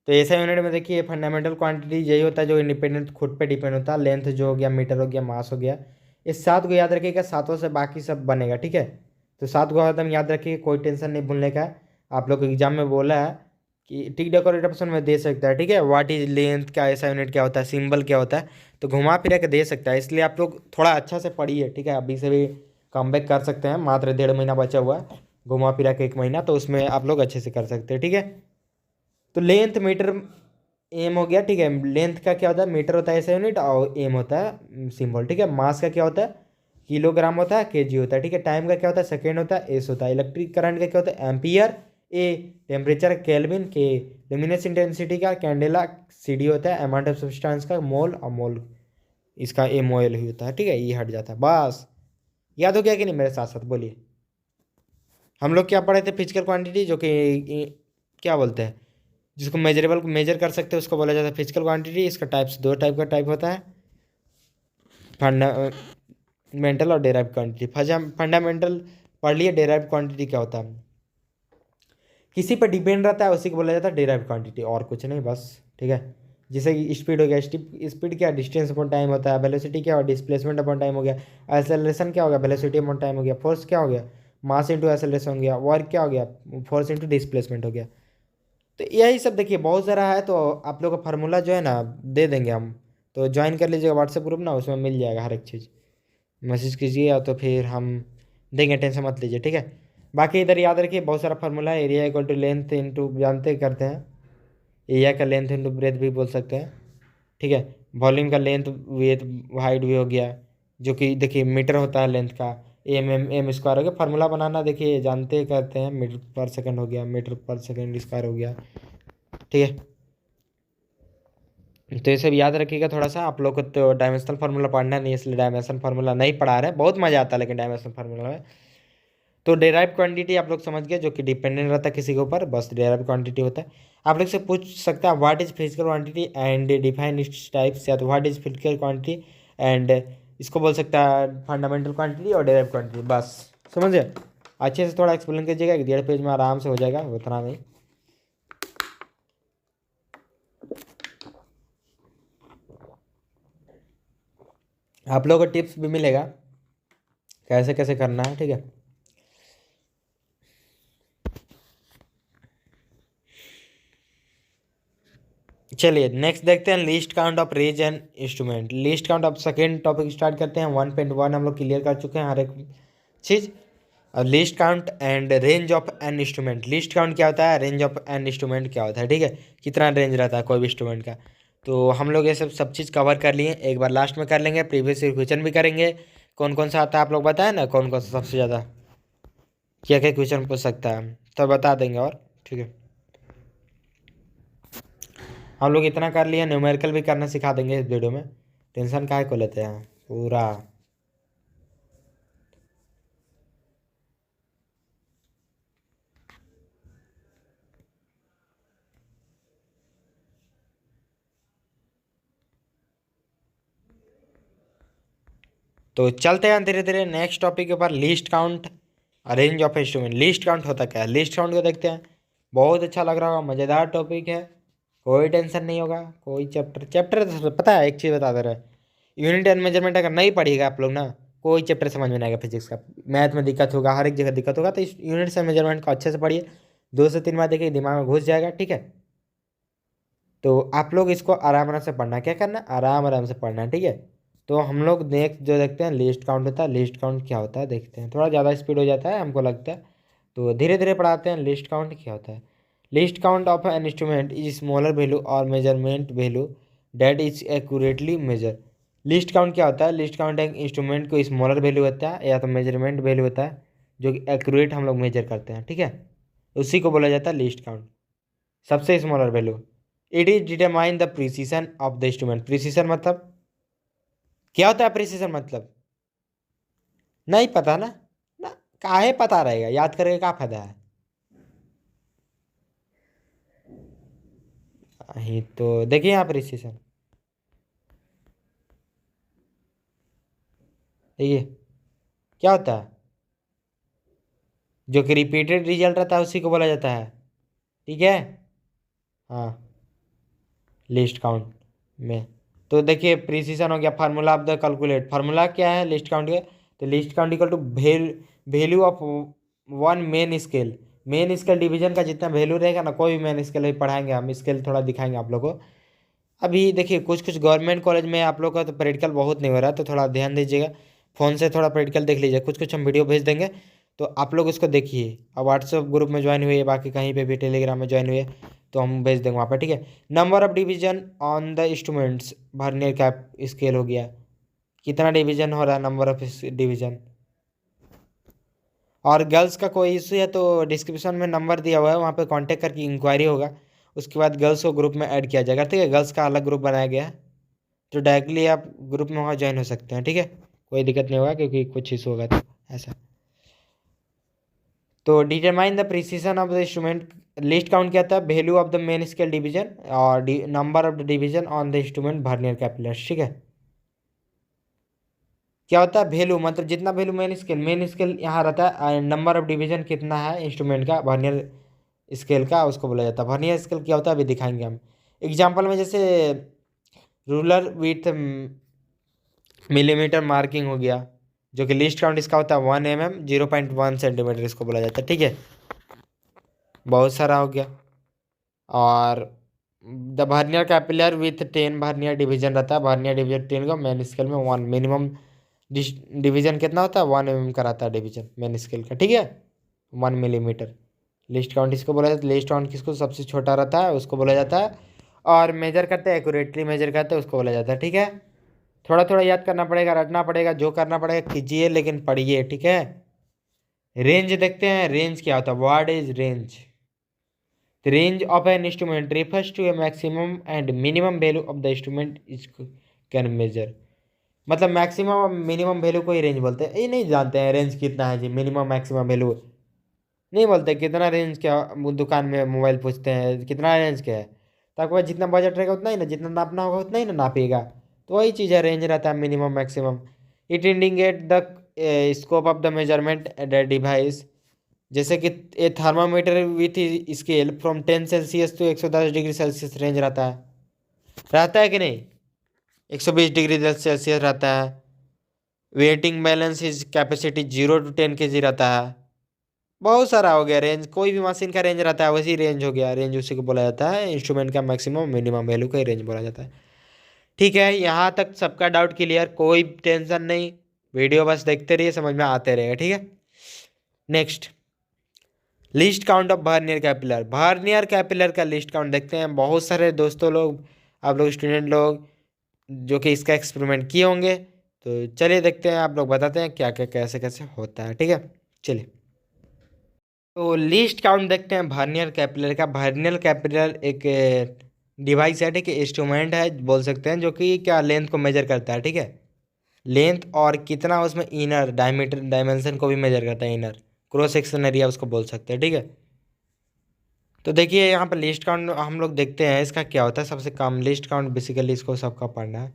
तो एसआई यूनिट में देखिए फंडामेंटल क्वांटिटी यही होता है जो इंडिपेंडेंट खुद पे डिपेंड होता है। लेंथ जो हो गया, मीटर हो गया, मास हो गया, इस 7 को याद रखिएगा, 7 से बाकी सब बनेगा, ठीक है। तो 7 को एकदम याद रखिए, कोई टेंशन नहीं भूलने का है। आप लोग को एग्जाम में बोला है कि टिक डेकोरेट ऑप्शन में दे सकता है, ठीक है। व्हाट इज लेंथ, क्या ऐसा यूनिट क्या होता है, सिंबल क्या होता है, तो घुमा फिरा के दे सकता है। इसलिए आप लोग थोड़ा अच्छा से पढ़िए, ठीक है। अभी से भी कम बैक कर सकते हैं, मात्र 1.5 महीना बचा हुआ है, घुमा फिरा के 1 महीना, तो उसमें आप लोग अच्छे से कर सकते हैं, ठीक है। तो लेंथ मीटर एम हो गया, ठीक है। लेंथ का क्या होता है? मीटर होता है ऐसा यूनिट, और एम होता है सिंबल, ठीक है। मास का क्या होता है? किलोग्राम होता है, केजी होता है, ठीक है। टाइम का क्या होता है? सेकेंड होता है, एस होता है। इलेक्ट्रिक करंट का क्या होता है? एम्पियर। A temperature kelvin. के लुमिनस इंटेंसिटी का कैंडेला। सी डी होता है अमाउंट ऑफ सब्सटेंस का, मोल और मोल इसका एम ओ एल ही होता है, ठीक है। ये हट जाता है, बस। याद हो गया कि नहीं मेरे साथ साथ बोलिए। हम लोग क्या पढ़े थे? फिजिकल क्वांटिटी जो कि क्या बोलते हैं, जिसको मेजरेबल मेजर कर सकते हैं उसको बोला जाता है फिजिकल क्वांटिटी। इसका टाइप्स 2 टाइप का टाइप होता है, फंडामेंटल और डेराइव क्वांटिटी। फंडामेंटल पढ़ लिए, डेराइव क्वांटिटी क्या होता है? किसी पर डिपेंड रहता है उसी को बोला जाता है डेराइव क्वांटिटी, और कुछ नहीं, बस, ठीक है। जैसे कि स्पीड हो गया, स्पीड क्या? डिस्टेंस अपॉन टाइम होता है। वेलोसिटी क्या हो? डिस्प्लेसमेंट अपॉन टाइम हो गया। एक्सेलरेशन क्या हो गया? वेलोसिटी अपॉन टाइम हो गया। फोर्स क्या हो गया? मास इंटू एक्सेलरेशन हो गया। वर्क क्या हो गया? फोर्स इंटू डिस्प्लेसमेंट हो गया। तो यही सब देखिए बहुत सारा है, तो आप लोग का फार्मूला जो है ना दे देंगे हम, तो ज्वाइन कर लीजिएगा व्हाट्सएप ग्रुप ना, उसमें मिल जाएगा हर एक चीज़। मैसेज कीजिए तो फिर हम देंगे, टेंशन मत लीजिए, ठीक है। बाकी इधर याद रखिए बहुत सारा फार्मूला है। Area equal to length into, जानते करते हैं, एरिया का लेंथ इंटू ब्रेथ भी बोल सकते हैं, ठीक है। वॉल्यूम का लेंथ विथ हाइट भी हो गया, जो कि देखिए मीटर होता है लेंथ का। एम स्क्वायर हो गया। फार्मूला बनाना देखिए जानते करते हैं, मीटर पर सेकंड हो गया, मीटर पर सेकंड स्क्वायर हो गया, ठीक है। तो ये सब याद रखिएगा थोड़ा सा। आप लोग को तो डायमेंशनल फार्मूला पढ़ना नहीं है, इसलिए डायमेंशनल फार्मूला नहीं पढ़ा रहे हैं। बहुत मजा आता है लेकिन डायमेंशनल फार्मूला में। तो डेराइव क्वांटिटी आप लोग समझ गए, जो कि डिपेंडेंट रहता है किसी के ऊपर, बस डेराइव क्वांटिटी होता है। आप लोग से पूछ सकता है what is physical quantity and define its types, या तो what is physical quantity and, इसको बोल सकता है फंडामेंटल क्वांटिटी और डेराइव क्वांटिटी, बस समझे। अच्छे से थोड़ा एक्सप्लेन कीजिएगा, 1.5 पेज में आराम से हो जाएगा, उतना नहीं। आप लोगों को टिप्स भी मिलेगा कैसे कैसे करना है, ठीक है। चलिए नेक्स्ट देखते हैं, list count of range and instrument. Least count of second topic start करते हैं। 1.1 हम लोग क्लियर कर चुके हैं हर एक चीज़। और list count and range of an instrument. Least count क्या होता है, रेंज ऑफ एन इंस्ट्रूमेंट क्या होता है, ठीक है। कितना रेंज रहता है कोई भी इंस्ट्रूमेंट का। तो हम लोग ये सब चीज़ कवर कर लिए, एक बार लास्ट में कर लेंगे, प्रीवियस ईयर क्वेश्चन भी करेंगे। कौन कौन सा आता है आप लोग बताएं ना, कौन कौन सा सबसे ज़्यादा क्या क्या क्वेश्चन पूछ सकता है, तो बता देंगे, और ठीक है। हम लोग इतना कर लिए, न्यूमेरिकल भी करना सिखा देंगे इस वीडियो में, टेंशन काहे को लेते हैं पूरा। तो चलते हैं धीरे धीरे नेक्स्ट टॉपिक के ऊपर, list count, range of instrument. Least count होता क्या है, लिस्ट काउंट को देखते हैं। बहुत अच्छा लग रहा होगा, मज़ेदार टॉपिक है, कोई टेंशन नहीं होगा। कोई चैप्टर चैप्टर पता है, एक चीज़ बता दे रहा है, यूनिट एंड मेजरमेंट अगर नहीं पढ़िएगा आप लोग ना, कोई चैप्टर समझ में नहीं आएगा फिजिक्स का। मैथ में दिक्कत होगा, हर एक जगह दिक्कत होगा। तो इस यूनिट एंड मेजरमेंट को अच्छे से पढ़िए, 2 से 3 बार देखिए, दिमाग में घुस जाएगा, ठीक है। तो आप लोग इसको आराम आराम से पढ़ना, क्या करना, आराम आराम से पढ़ना है, ठीक है। तो हम लोग जो देखते हैं लिस्ट काउंट होता है, लिस्ट काउंट क्या होता है देखते हैं। थोड़ा ज़्यादा स्पीड हो जाता है हमको लगता है, तो धीरे धीरे पढ़ाते हैं। लिस्ट काउंट क्या होता है, least count of an instrument is smaller value और measurement value that is accurately measure. Least count क्या होता है, लिस्ट काउंट एक इंस्ट्रूमेंट को स्मॉलर वैल्यू होता है या तो मेजरमेंट वैल्यू होता है, जो कि एक्यूरेट हम लोग मेजर करते हैं, ठीक है, उसी को बोला जाता है लिस्ट काउंट, सबसे smaller value. It is determine the precision of the instrument. Precision मतलब क्या होता है, प्रिसीजन मतलब नहीं पता ना, ना काहे पता रहेगा, याद करके क्या फायदा है। ही तो देखिए यहाँ प्रिसीजन, देखिए क्या होता है, जो कि रिपीटेड रिजल्ट रहता है उसी को बोला जाता है, ठीक है। हाँ, लिस्ट काउंट में तो देखिए प्रिसीजन हो गया, formula of the calculate. Formula क्या है लिस्ट काउंट के, तो least count equal to value of one main scale. Main scale division का जितना वैल्यू रहेगा ना, कोई भी मेन स्केल अभी पढ़ाएंगे हम, स्केल थोड़ा दिखाएंगे आप लोग को। अभी देखिए कुछ कुछ गवर्नमेंट कॉलेज में आप लोग का तो प्रैक्टिकल बहुत नहीं हो रहा है, तो थोड़ा ध्यान दीजिएगा, फ़ोन से थोड़ा प्रैक्टिकल देख लीजिए। कुछ कुछ हम वीडियो भेज देंगे, तो आप लोग उसको देखिए। अब व्हाट्सएप ग्रुप में ज्वाइन हुए, बाकी कहीं पे भी टेलीग्राम में ज्वाइन हुए, तो हम भेज देंगे वहाँ पर, ठीक है। Number of division on the instruments, vernier cap scale हो गया, कितना डिवीजन हो रहा है, नंबर ऑफ डिवीजन। और गर्ल्स का कोई इशू है तो डिस्क्रिप्शन में नंबर दिया हुआ है, वहाँ पे कांटेक्ट करके इंक्वायरी होगा, उसके बाद गर्ल्स को ग्रुप में ऐड किया जाएगा, ठीक है। गर्ल्स का अलग ग्रुप बनाया गया है, तो डायरेक्टली आप ग्रुप में वहाँ ज्वाइन हो सकते हैं, ठीक है। कोई दिक्कत नहीं होगा, क्योंकि कुछ इशू होगा तो ऐसा। तो determine the precision of the instrument, least count क्या था, value of the main scale division और number of the division on the instrument vernier calipers, ठीक है। क्या होता है वैल्यू, मतलब जितना वैल्यू मेन स्केल यहाँ रहता है, नंबर ऑफ डिवीजन कितना है इंस्ट्रूमेंट का वर्नियर स्केल का, उसको बोला जाता है। वर्नियर स्केल क्या होता है अभी दिखाएंगे हम एग्जाम्पल में। जैसे रूलर विथ मिलीमीटर मार्किंग हो गया, जो कि लिस्ट काउंट इसका होता है 1 mm, 0.1 सेंटीमीटर इसको बोला जाता है, ठीक है। बहुत सारा हो गया। और the vernier caliper with 10 vernier division रहता है, वर्नियर डिवीजन 10 का, मेन स्केल में 1 मिनिमम डिवीजन कितना होता है, 1 mm का रहता है डिवीजन मेन स्केल का, ठीक है, 1 मिलीमीटर। लिस्ट काउंट इसको बोला जाता है। लिस्ट काउंट किसको सबसे छोटा रहता है उसको बोला जाता है, और मेजर करते हैं एक्यूरेटली मेजर करते हैं उसको बोला जाता है, ठीक है। थोड़ा थोड़ा याद करना पड़ेगा, रटना पड़ेगा, जो करना पड़ेगा कीजिए, लेकिन पढ़िए, ठीक है। रेंज देखते हैं, रेंज क्या होता है, what is range. The range of an instrument refers to a maximum and minimum value of the instrument is can measure। मतलब मैक्सिमम और मिनिमम वैल्यू को ही रेंज बोलते हैं। ये नहीं जानते हैं रेंज कितना है जी, मिनिमम मैक्सिमम वैल्यू नहीं बोलते। कितना रेंज क्या, वो दुकान में मोबाइल पूछते हैं कितना रेंज क्या है, ताकि वह जितना बजट रहेगा उतना ही ना, जितना नापना होगा उतना ही ना नापिएगा। तो वही चीज़ है, रेंज रहता है minimum maximum. It indicate the scope of the measurement device. जैसे कि a thermometer with scale from 10 Celsius to 110 degree Celsius range रहता है कि नहीं, 120 डिग्री सेल्सियस रहता है। Weighing balance is capacity 0 to 10 kg रहता है। बहुत सारा हो गया रेंज, कोई भी मशीन का रेंज रहता है वैसी रेंज हो गया, रेंज उसी को बोला जाता है, इंस्ट्रूमेंट का मैक्सिमम मिनिमम वैल्यू का ही रेंज बोला जाता है, ठीक है। यहाँ तक सबका डाउट क्लियर, कोई टेंशन नहीं, वीडियो बस देखते रहिए, समझ में आते रहेगा, ठीक है। Next, least count of vernier caliper. Vernier caliper का लिस्ट काउंट देखते हैं। बहुत सारे दोस्तों लोग, आप लोग स्टूडेंट लोग जो कि इसका एक्सपेरिमेंट किए होंगे, तो चलिए देखते हैं, आप लोग बताते हैं क्या क्या कैसे कैसे होता है, ठीक है। चलिए, तो लिस्ट काउंट देखते हैं वर्नियर कैपिलर का। वर्नियर कैपिलर एक डिवाइस है, ठीक है, इंस्ट्रूमेंट है बोल सकते हैं, जो कि क्या लेंथ को मेजर करता है, ठीक है, लेंथ और कितना उसमें इनर डायमीटर डायमेंशन को भी मेजर करता है, इनर क्रॉस सेक्शन एरिया उसको बोल सकते हैं, ठीक है। तो देखिए यहाँ पर लिस्ट काउंट हम लोग देखते हैं इसका क्या होता है। सबसे कम लिस्ट काउंट बेसिकली इसको सबका पढ़ना है।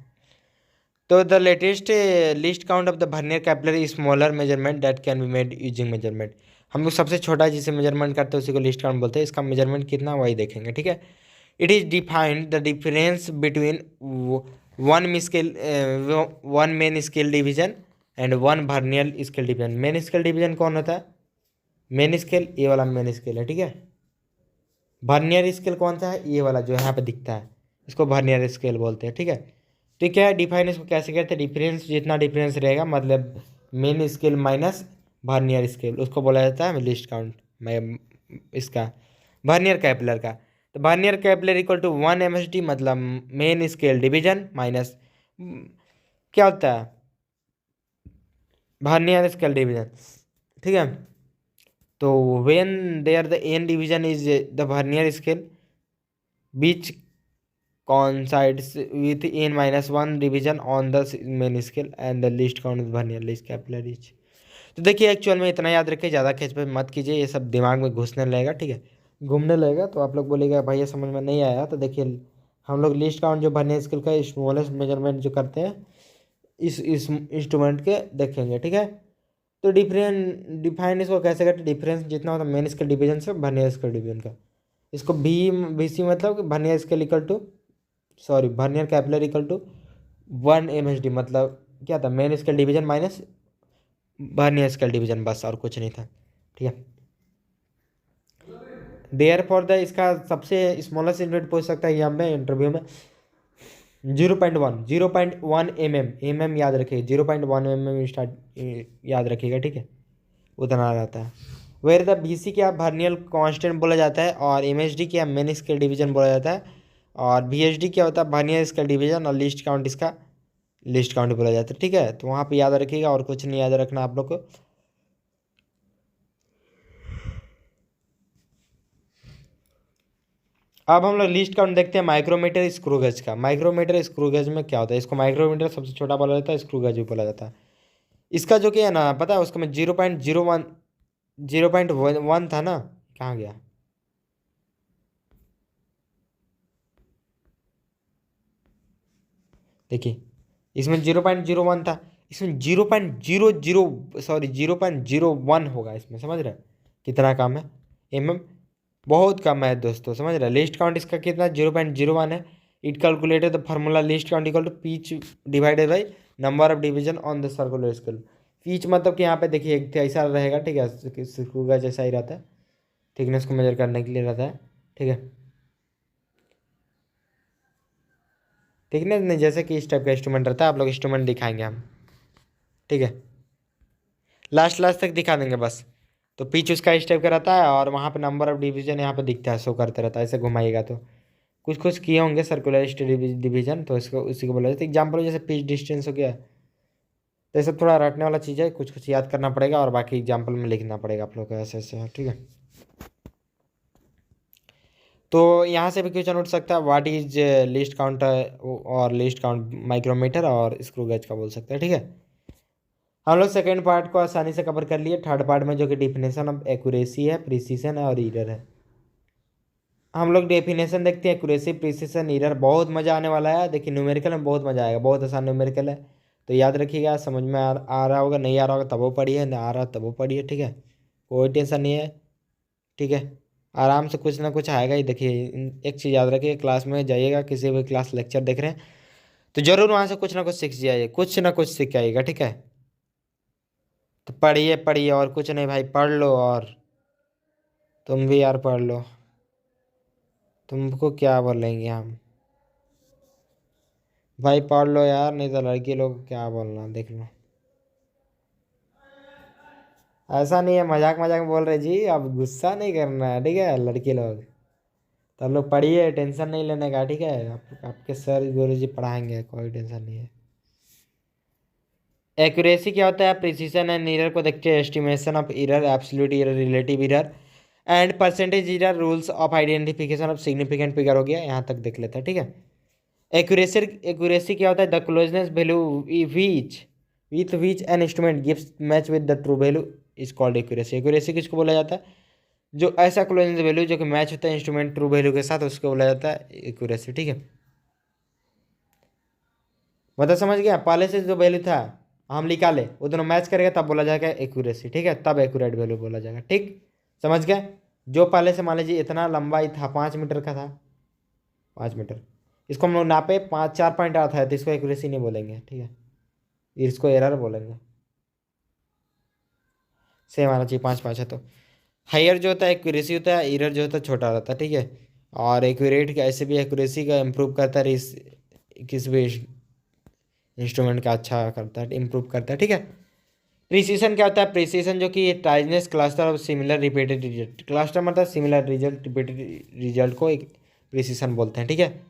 तो the latest list count of the vernier capillary smaller measurement that can be made using measurement. हम लोग सबसे छोटा जिसे मेजरमेंट करते हैं उसी को लिस्ट काउंट बोलते हैं। इसका मेजरमेंट कितना वही देखेंगे, ठीक है। It is defined the difference between one scale one main scale division and one vernier scale division. Main scale division कौन होता है? मेन स्केल, ये वाला मेन स्केल है, ठीक है। वर्नियर स्केल कौन सा है? ये वाला जो यहाँ पे दिखता है, इसको वर्नियर स्केल बोलते हैं, ठीक है। तो क्या है डिफाइन, इसको कैसे करते हैं? डिफरेंस, जितना डिफरेंस रहेगा मतलब main scale minus vernier scale, उसको बोला जाता है लिस्ट काउंट में इसका वर्नियर कैपिलर का। तो vernier caliper equal to 1 MSD, मतलब मेन स्केल डिवीजन माइनस क्या होता है? वर्नियर स्केल डिवीजन, ठीक है। तो when there the N division is the vernier scale बीच coincides with n-1 division on the main scale and the least count is vernier least capillary each। तो देखिए actual में इतना याद रखिए, ज़्यादा खींच पे मत कीजिए, ये सब दिमाग में घुसने लगेगा, ठीक है, घूमने लगेगा। तो आप लोग बोलेगा भाई ये समझ में नहीं आया। तो देखिए हम लोग लिस्ट काउंट जो वर्नियर स्केल का स्मॉलेस्ट मेजरमेंट जो करते हैं इस इंस्ट्रूमेंट के देखेंगे, ठीक है। तो डिफाइन इसको कैसे करते? डिफरेंस जितना होता है मेन स्केल डिवीजन से वर्नियर स्केल डिवीजन का। इसको BC मतलब vernier scale equal to vernier caliper equal to 1 MSD, मतलब क्या था? Main scale division minus vernier scale division, बस और कुछ नहीं था, ठीक है। देयर फॉर द इसका सबसे स्मॉलेस्ट यूनिट पूछ सकता है यहाँ पे इंटरव्यू में 0.1 mm याद रखिए, 0.1 mm स्टार्ट याद रखिएगा, ठीक है, उतना रहता है। वेर द BC क्या वर्नियर कांस्टेंट बोला जाता है और MSD क्या मेन स्केल डिवीजन बोला जाता है और VSD क्या होता है? वर्नियर स्केल डिवीजन और लिस्ट काउंट इसका लिस्ट काउंट बोला जाता है, ठीक है। तो वहाँ पे याद रखिएगा और कुछ नहीं याद रखना आप लोग को। अब हम लोग लिस्ट काउंट देखते हैं माइक्रोमीटर स्क्रू गेज का। माइक्रोमीटर स्क्रू गेज में क्या होता है? इसको माइक्रोमीटर सबसे छोटा बोला जाता है, स्क्रू गेज भी बोला जाता है। इसका जो क्या है ना, पता है उसको में 0.01 था ना, कहाँ गया? देखिए इसमें 0.01 था, इसमें 0.01 होगा इसमें, समझ रहे हैं कितना कम है? बहुत कम है दोस्तों, समझ रहे हैं। लिस्ट काउंट इसका कितना? 0.01 है। It calculated the formula least count equal to pitch divided by number of division on the circular scale. Pitch मतलब कि यहाँ पे देखिए एक ऐसा रहेगा, ठीक है, स्क्रू का जैसा ही रहता है, थिकनेस को मेजर करने के लिए रहता है, ठीक है। थिकनेस नहीं, जैसे कि इस टाइप का इंस्ट्रूमेंट रहता है, आप लोग इंस्ट्रूमेंट दिखाएंगे हम, ठीक है, लास्ट लास्ट तक दिखा देंगे बस। तो पिच उसका इस टाइप का रहता है और वहाँ पे नंबर ऑफ डिवीजन यहाँ पे दिखता है, शो करते रहता है, ऐसे घुमाइएगा तो कुछ कुछ किए होंगे सर्कुलर डिवीजन, तो इसको उसी को बोला जाता है। एग्जाम्पल जैसे पिच डिस्टेंस हो गया, तो ये सब थोड़ा रटने वाला चीज़ है, कुछ कुछ याद करना पड़ेगा और बाकी एग्जाम्पल में लिखना पड़ेगा आप लोग को, ऐसे ऐसे, ठीक है। तो यहाँ से भी क्वेश्चन उठ सकता है, व्हाट इज लिस्ट काउंट और लिस्ट काउंट माइक्रोमीटर और स्क्रू गेज का बोल सकते हैं, ठीक है। हम लोग सेकेंड पार्ट को आसानी से कवर कर लिए। थर्ड पार्ट में जो कि डिफिनेशन ऑफ एक्यूरेसी है, प्रिसीजन है और ईरर है। हम लोग डेफिनेशन देखते हैं, एक्यूरेसी, प्रिसीजन, ईरर। बहुत मज़ा आने वाला है, देखिए न्यूमेरिकल में बहुत मज़ा आएगा, बहुत आसान न्यूमेरिकल है। तो याद रखिएगा, समझ में आ रहा होगा, नहीं आ रहा होगा तब वो पढ़िए, ना आ रहा तब वो पढ़िए, ठीक है, कोई टेंशन नहीं है, ठीक है। आराम से कुछ ना कुछ आएगा ही। देखिए एक चीज़ याद रखिए, क्लास में जाइएगा, किसी भी क्लास लेक्चर देख रहे हैं तो ज़रूर वहाँ से कुछ ना कुछ सीख जाइए, कुछ ना कुछ सीख आइएगा, ठीक है। तो पढ़िए पढ़िए और कुछ नहीं भाई, पढ़ लो और तुम भी यार पढ़ लो, तुमको क्या बोलेंगे हम भाई, पढ़ लो यार, नहीं तो लड़की लोग क्या बोलना, देख लो। ऐसा नहीं है, मजाक मजाक में बोल रहे जी, अब गुस्सा नहीं करना है, ठीक है लड़की लोग। तो हम लोग पढ़िए, टेंशन नहीं लेने का, ठीक है। आपके सर गुरु जी पढ़ाएंगे, कोई टेंशन नहीं है। एक्यूरेसी क्या होता है? प्रिसीजन एंड एरर को देखते हैं, estimation of error, absolute error, relative error and percentage error rules of identification of significant figure हो गया, यहाँ तक देख लेते हैं, ठीक है। एक्यूरेसी एक्यूरेसी क्या होता है? The closeness value which with which an instrument gives match with the true value is called accuracy. Accuracy किसको बोला जाता है? जो ऐसा क्लोजनेस वैल्यू जो कि मैच होता है इंस्ट्रूमेंट ट्रू वैल्यू के साथ, उसको बोला जाता है एक्यूरेसी, ठीक है। मतलब समझ गया, पहले से जो वैल्यू था हम निकाले वो दोनों मैच करेगा तब बोला जाएगा एक्यूरेसी, ठीक है, तब एक्यूरेट वैल्यू बोला जाएगा, ठीक। समझ गए? जो पहले से मान लीजिए इतना लंबा ही था, 5 मीटर का था, 5 मीटर, इसको हम लोग नापे 5 4 पॉइंट आता है तो इसको एक्यूरेसी नहीं बोलेंगे, ठीक है, इसको एरर बोलेंगे। सेम आना चाहिए, 5 5 है तो। हायर जो होता है एक्यूरेसी होता है, एरर जो होता है छोटा रहता है, ठीक है। और एक्यूरेट का ऐसे भी एक्यूरेसी का इम्प्रूव करता है, किस भी इंस्ट्रूमेंट का अच्छा करता है, इम्प्रूव करता है, ठीक है। प्रिसीजन क्या होता है? प्रिसीजन जो कि tightness cluster of similar repeated result, cluster मतलब सिमिलर रिजल्ट, रिपीटेड रिजल्ट को एक प्रिसीजन बोलते हैं, ठीक है।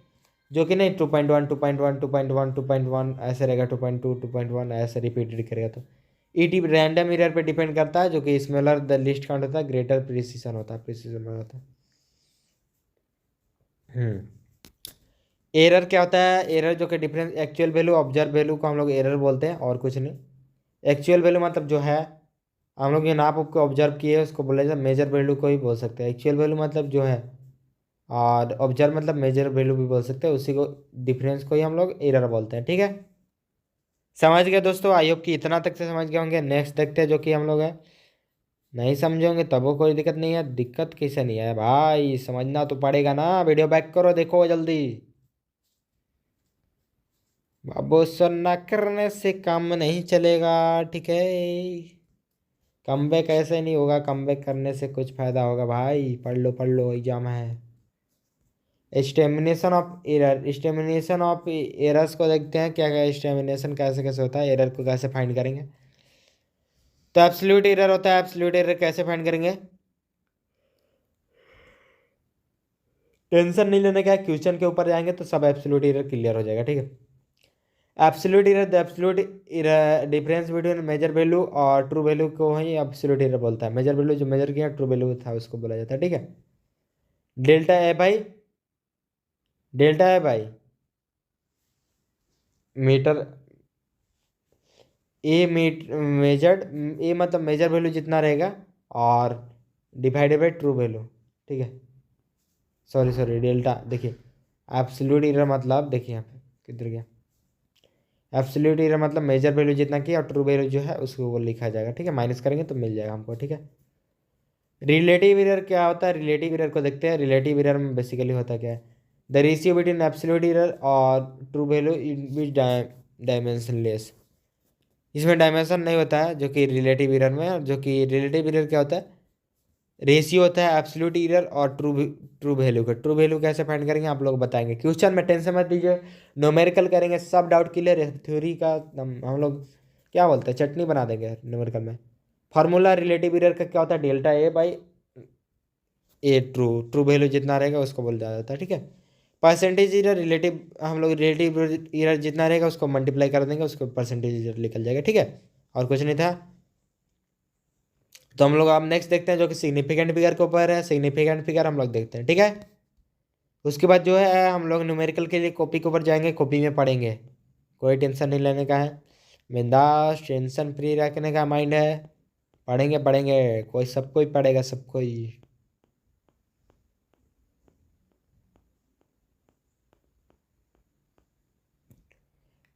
जो कि नहीं 2.1 2.1 2.1 2.1 ऐसे रहेगा, 2.2 2.1 ऐसे रिपीटेड करेगा तो ईटी रैंडम एरर पे डिपेंड करता है, जो कि स्मॉलर द लिस्ट काउंट होता है ग्रेटर प्रिसीजन होता है, प्रिसीजन में होता है। एरर क्या होता है? एरर जो कि difference actual value observe value को हम लोग एरर बोलते हैं और कुछ नहीं। एक्चुअल वैल्यू मतलब जो है हम लोग ये नाप को ऑब्जर्व किए उसको बोला जाता है, मेजर वैल्यू को ही बोल सकते हैं। एक्चुअल वैल्यू मतलब जो है, और ऑब्जर्व मतलब मेजर वैल्यू भी बोल सकते हैं, उसी को डिफरेंस को ही हम लोग एरर बोलते हैं, ठीक है। समझ गए दोस्तों? आई होप कि इतना तक से समझ गए होंगे। नेक्स्ट देखते हैं जो कि हम लोग है, नहीं समझोगे तब वो कोई दिक्कत नहीं है, दिक्कत कैसे नहीं है भाई, समझना तो पड़ेगा ना। वीडियो बैक करो, देखो जल्दी। बाबू सुनना करने से काम नहीं चलेगा, ठीक है। कमबैक ऐसे नहीं होगा, कमबैक करने से कुछ फायदा होगा भाई, पढ़ लो एग्जाम है। स्टेमिनेशन ऑफ एरर, स्टेमिनेशन ऑफ एरर्स को देखते हैं क्या क्या स्टेमिनेशन कैसे कैसे होता है, एरर को कैसे फाइंड करेंगे। तो एब्सोल्यूट एरर होता है, एब्सोल्यूट एरर कैसे फाइंड करेंगे? टेंशन नहीं लेने का है, क्वेश्चन के ऊपर जाएंगे तो सब एब्सोल्यूट एरर क्लियर हो जाएगा, ठीक है। Absolute error, the absolute error difference between measure value और ट्रू वैल्यू को ही एब्सोल्यूट एरर बोलता है। मेजर वैल्यू जो मेजर किया, ट्रू वैल्यू था उसको बोला जाता है, ठीक है। डेल्टा ए भाई, डेल्टा ए भाई मीटर, ए मेजर्ड, ए मतलब मेजर वैल्यू जितना रहेगा और डिवाइडेड बाई ट्रू वैल्यू, ठीक है। सॉरी सॉरी, डेल्टा देखिए, एब्सोल्यूट एरर मतलब देखिए यहाँ पे किधर गया, एब्सोल्यूट एरर मतलब मेजर वैल्यू जितना किया और ट्रू वैल्यू जो है उसको वो लिखा जाएगा, ठीक है, माइनस करेंगे तो मिल जाएगा हमको, ठीक है। रिलेटिव एरर क्या होता है? रिलेटिव एरर को देखते हैं। रिलेटिव एरर में बेसिकली होता क्या है? The ratio between absolute error और true value in which dimensionless, इसमें डायमेंशन नहीं होता है जो कि रिलेटिव एरर में। जो कि रिलेटिव एरर क्या होता है? रेशियो होता है एब्सोल्यूट एरर और ट्रू वैल्यू का। ट्रू वैल्यू कैसे फाइंड करेंगे आप लोग बताएंगे क्वेश्चन में, टेंशन मत लीजिए, न्यूमेरिकल करेंगे, सब डाउट क्लियर है। थ्योरी का हम लोग क्या बोलते हैं, चटनी बना देंगे न्यूमेरिकल में। फार्मूला रिलेटिव एरर का क्या होता है? Delta A by A, true true value जितना रहेगा उसको बोल जाता है, ठीक है। परसेंटेज एरर रिलेटिव, हम लोग रिलेटिव एरर जितना रहेगा उसको मल्टीप्लाई कर देंगे, उसको परसेंटेज एरर निकल जाएगा, ठीक है। और कुछ नहीं था। तो हम लोग अब नेक्स्ट देखते हैं जो कि सिग्निफिकेंट फिगर के ऊपर है। सिग्निफिकेंट फिगर हम लोग देखते हैं, ठीक है। उसके बाद जो है हम लोग न्यूमेरिकल के लिए कॉपी के ऊपर जाएंगे, कॉपी में पढ़ेंगे, कोई टेंशन नहीं लेने का है, बिंदास टेंशन फ्री रखने का माइंड है। पढ़ेंगे पढ़ेंगे, कोई सब कोई पढ़ेगा, सब कोई।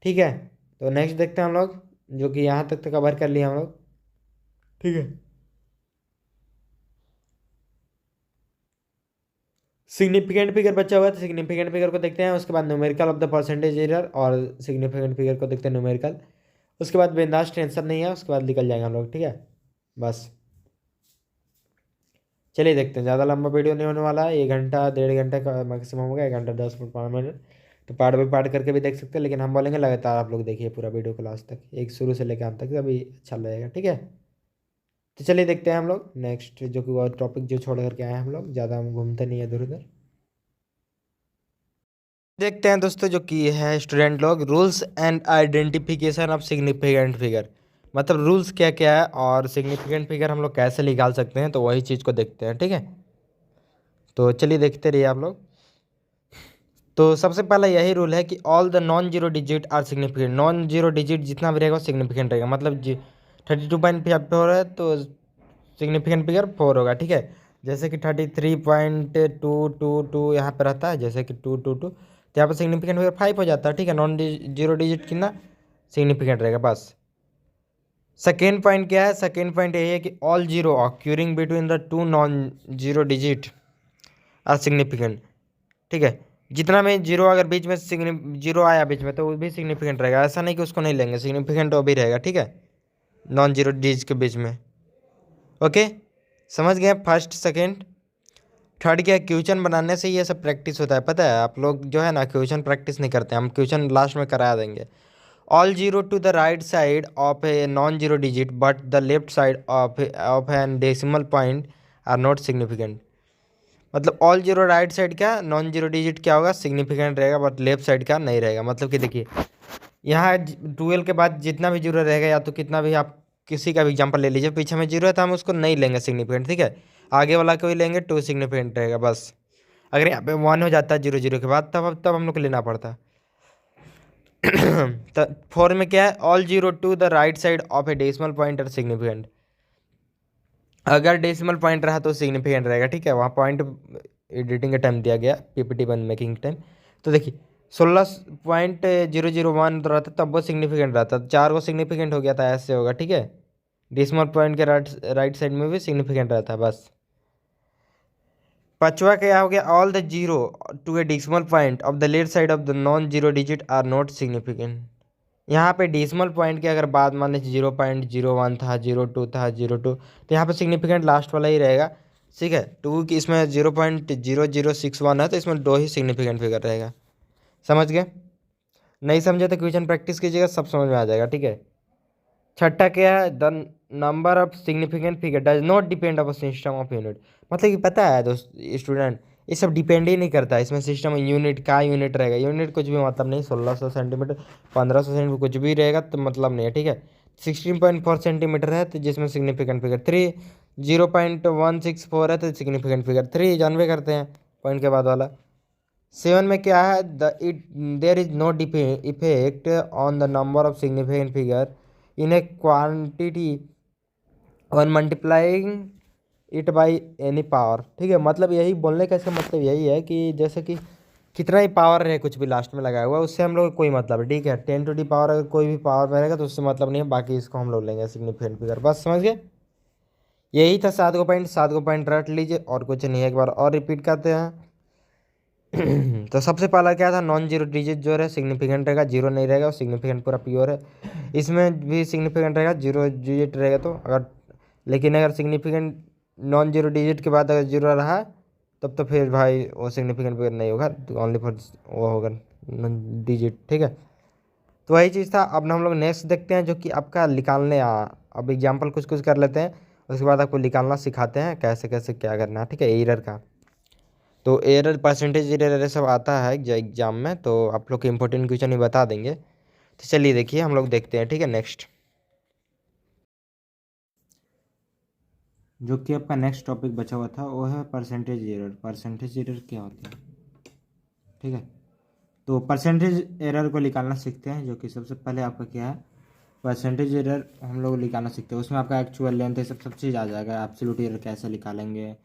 ठीक है, तो नेक्स्ट देखते हैं हम लोग, जो कि यहाँ तक तो कवर कर लिया हम लोग, ठीक है। सिग्निफिकेंट फिगर बचा हुआ है तो सिग्निफिकेंट फिगर को देखते हैं। उसके बाद numerical of the percentage error और सिग्निफिकेंट फिगर को देखते हैं न्यूमेरिकल। उसके बाद बिंदास, टेंशन नहीं है, उसके बाद निकल जाएंगे हम लोग, ठीक है। बस चलिए देखते हैं, ज़्यादा लंबा वीडियो नहीं होने वाला है, 1 घंटा 1.5 घंटे का मैक्सिमम होगा, 1 घंटा 10 मिनट 5 मिनट। तो पार्ट बाई पार्ट करके भी देख सकते हैं, लेकिन हम बोलेंगे लगातार आप लोग देखिए पूरा वीडियो को लास्ट तक, एक शुरू से लेकर अंत तक, अभी अच्छा लगेगा, ठीक है। तो चलिए देखते हैं हम लोग नेक्स्ट, जो कि वो टॉपिक जो छोड़ करके आए हैं हम लोग, ज़्यादा हम घूमते नहीं है इधर उधर। देखते हैं दोस्तों जो कि है स्टूडेंट लोग, rules and identification of significant figure. मतलब रूल्स क्या क्या है और सिग्निफिकेंट फिगर हम लोग कैसे निकाल सकते हैं, तो वही चीज़ को देखते हैं, ठीक है। तो चलिए देखते रहिए आप लोग। तो सबसे पहला यही रूल है कि all the non zero digit are significant. Non zero digit जितना भी रहेगा वो सिग्निफिकेंट रहेगा। मतलब 32.54 है तो सिग्निफिकेंट फिगर 4 होगा, ठीक है। जैसे कि 33.222 यहाँ पे रहता है, जैसे कि 222, तो यहाँ पर सिग्निफिकेंट फिगर 5 हो जाता है, ठीक है। नॉन जीरो डिजिट कितना सिग्निफिकेंट रहेगा बस। सेकेंड पॉइंट क्या है, सेकेंड पॉइंट यही है कि all zero occurring between the two non zero digit are significant, ठीक है। जितना में जीरो अगर बीच में जीरो आया बीच में तो वो भी सिग्निफिकेंट रहेगा। ऐसा नहीं कि उसको नहीं लेंगे, सिग्निफिकेंट वो भी रहेगा, ठीक है, नॉन जीरो डिजिट के बीच में। ओके, समझ गए फर्स्ट सेकेंड। थर्ड क्या, क्वेश्चन बनाने से ये सब प्रैक्टिस होता है, पता है। आप लोग जो है ना क्वेश्चन प्रैक्टिस नहीं करते, हम क्वेश्चन लास्ट में करा देंगे। All zero to the right side of a non zero digit but the left side of an decimal point are not significant. मतलब ऑल जीरो राइट साइड का नॉन जीरो डिजिट क्या होगा, significant रहेगा, but left side का नहीं रहेगा। मतलब कि देखिए यहाँ 12 के बाद जितना भी जीरो रहेगा, या तो कितना भी आप किसी का भी एग्जांपल ले लीजिए, पीछे में जीरो है तो हम उसको नहीं लेंगे सिग्निफिकेंट, ठीक है। आगे वाला को ही लेंगे, टू सिग्निफिकेंट रहेगा बस। अगर यहाँ पे 1 हो जाता है जीरो जीरो के बाद, तब हम लोग को लेना पड़ता। तो 4 में क्या है, all zero to the right side of a decimal point are significant. अगर डेसिमल पॉइंट रहा तो सिग्निफिकेंट रहेगा, ठीक है। वहाँ पॉइंट एडिटिंग का टाइम दिया गया, पीपीटी बन मेकिंग टाइम। तो देखिए 16.001 रहता तब वो सिग्निफिकेंट रहता, चार वो सिग्निफिकेंट हो गया था, ऐसे होगा, ठीक है। डेसिमल पॉइंट के राइट साइड में भी सिग्निफिकेंट रहता है बस। पांचवा क्या हो गया, all the zero to a decimal point of the left side of the non zero digit are not significant. यहाँ पे डेसिमल पॉइंट की अगर बात मान लीजिए 0.01 था, 02 था, 02, तो यहाँ पे सिग्निफिकेंट लास्ट वाला ही रहेगा, ठीक है। टू की इसमें 0.0061 है तो इसमें दो ही सिग्निफिकेंट फिगर रहेगा। समझ गए? नहीं समझे तो क्वेश्चन प्रैक्टिस कीजिएगा, सब समझ में आ जाएगा, ठीक है। छठा क्या है, the number of significant figure does not depend of system of unit. मतलब कि पता है दोस्त स्टूडेंट, ये सब डिपेंड ही नहीं करता इसमें सिस्टम यूनिट का, यूनिट रहेगा, यूनिट कुछ भी मतलब नहीं। 1600 सेंटीमीटर, 1500 सेंटीमीटर कुछ भी रहेगा तो मतलब नहीं है, ठीक है। 16.4 सेंटीमीटर है तो जिसमें सिग्निफिकेंट फिगर 3, 0.164 है तो सिग्निफिकेंट फिगर 3 जानवे करते हैं पॉइंट के बाद वाला। 7 में क्या है, the it there is no effect on the number of significant figure in a quantity और multiplying it by any power, ठीक है। मतलब यही बोलने का इसका मतलब यही है कि जैसे कि कितना ही पावर रहे कुछ भी लास्ट में लगाया हुआ उससे हम लोग को कोई मतलब है, ठीक है। 10 टू दी पावर अगर कोई भी पावर में रहेगा तो उससे मतलब नहीं है, बाकी इसको हम लोग लेंगे सिग्निफिकेंट फिगर, बस समझ गए। यही था 7 गो पॉइंट, 7 गो पॉइंट रट लीजिए और कुछ नहीं है। एक बार और रिपीट करते हैं। तो सबसे पहला क्या था, नॉन जीरो डिजिट जो है सिग्निफिकेंट रहेगा, जीरो नहीं रहेगा, सिग्निफिकेंट पूरा प्योर है। इसमें भी सिग्निफिकेंट रहेगा, जीरो डिजिट रहेगा तो अगर, लेकिन अगर सिग्निफिकेंट नॉन जीरो डिजिट के बाद अगर जीरो रहा तब तो फिर भाई वो सिग्निफिकेंट फिगर नहीं होगा, ओनली फॉर वो होगा डिजिट, ठीक है। तो वही चीज़ था। अब हम लोग नेक्स्ट देखते हैं जो कि आपका निकालने अब एग्जाम्पल कुछ कुछ कर लेते हैं, उसके बाद आपको निकालना सिखाते हैं कैसे कैसे क्या करना है, ठीक है, एरर का। तो एरर परसेंटेज एरर सब आता है एग्जाम में, तो आप लोग को इंपॉर्टेंट क्वेश्चन ही बता देंगे। तो चलिए देखिए हम लोग देखते हैं, ठीक है। नेक्स्ट जो कि आपका नेक्स्ट टॉपिक बचा हुआ था वो है परसेंटेज एरर। परसेंटेज एरर क्या होता है, ठीक है। तो परसेंटेज एरर को निकालना सीखते हैं, जो कि सबसे पहले आपका क्या है, परसेंटेज एरर हम लोग निकालना सीखते हैं। उसमें आपका एक्चुअल लेंथ है सब चीज़ आ जाएगा। एब्सोल्यूट एरर कैसे निकालेंगे,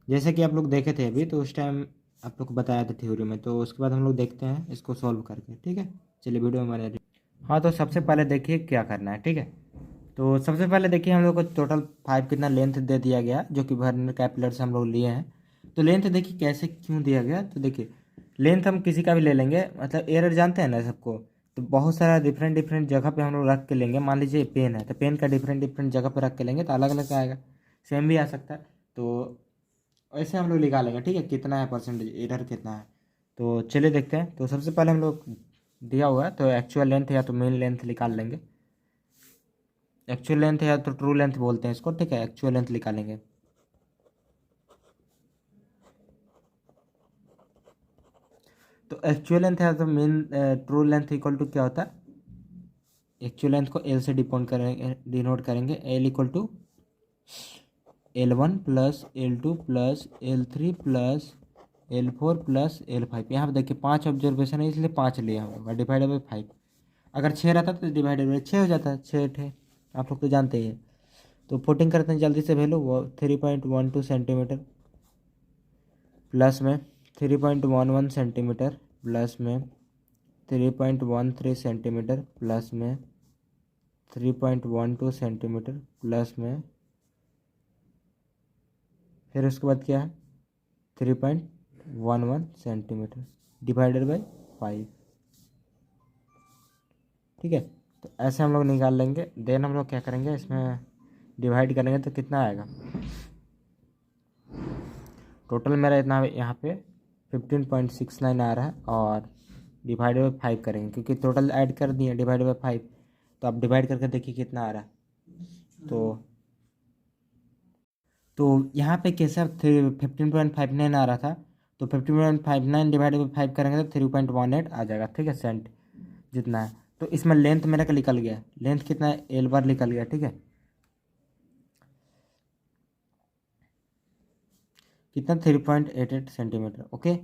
जैसे कि आप लोग देखे थे अभी, तो उस टाइम आप लोग को बताया था थ्योरी में। तो उसके बाद हम लोग देखते हैं इसको सॉल्व करके, ठीक है। चलिए वीडियो में बने रहिए। हाँ, तो सबसे पहले देखिए क्या करना है, ठीक है। तो सबसे पहले देखिए हम लोग को टोटल 5 कितना लेंथ दे दिया गया, जो कि वर्नियर कैपिलर से हम लोग लिए हैं। तो लेंथ देखिए कैसे क्यों दिया गया, तो देखिए लेंथ हम किसी का भी ले लेंगे, मतलब एरर जानते हैं ना सबको। तो बहुत सारा डिफरेंट डिफरेंट जगह पे हम लोग रख के लेंगे। मान लीजिए पेन है तो पेन का डिफरेंट डिफरेंट जगह पे रख के लेंगे तो अलग अलग आएगा, सेम भी आ सकता है। तो ऐसे हम लोग निकालेंगे, ठीक है, कितना है परसेंटेज एरर कितना है। तो चलिए देखते हैं। तो सबसे पहले हम लोग दिया हुआ है तो एक्चुअल लेंथ या तो मेन लेंथ निकाल लेंगे। एक्चुअल लेंथ या तो ट्रू लेंथ बोलते हैं इसको, ठीक है। एक्चुअल लेंथ निकालेंगे। तो एक्चुअल लेंथ है तो main true length equal to क्या होता है, एक्चुअल लेंथ को एल से डिनोट करेंगे। L equal to L1 plus L2 plus L3 plus L4 plus L5। यहाँ पर देखिए 5 ऑब्जर्वेशन है इसलिए 5 लिया होगा, डिवाइडेड बाई 5। अगर 6 रहता तो डिवाइडेड बाई 6 हो जाता, 6 थे, आप लोग तो जानते ही है। तो पुटिंग करते हैं जल्दी से वैल्यू, 3.12 सेंटीमीटर प्लस में 3.11 सेंटीमीटर प्लस में 3.13 सेंटीमीटर प्लस में 3.12 सेंटीमीटर प्लस में फिर उसके बाद क्या है 3.11 सेंटीमीटर डिवाइडेड बाई 5। ठीक है, तो ऐसे हम लोग निकाल लेंगे। देन हम लोग क्या करेंगे, इसमें डिवाइड करेंगे तो कितना आएगा। टोटल मेरा इतना यहाँ पे 15.69 आ रहा है, और डिवाइडेड बाई 5 करेंगे क्योंकि टोटल ऐड कर दिए डिवाइडेड बाई 5। तो आप डिवाइड करके देखिए कितना आ रहा है। तो यहाँ पे कैसे 15.59 आ रहा था, तो 15.59 डिवाइड बाई 5 करेंगे तो 3.18 आ जाएगा। ठीक है, सेंट जितना है। तो इसमें लेंथ मेरा का निकल गया, लेंथ कितना है एल बार निकल गया। ठीक है, कितना 3.88 सेंटीमीटर। ओके,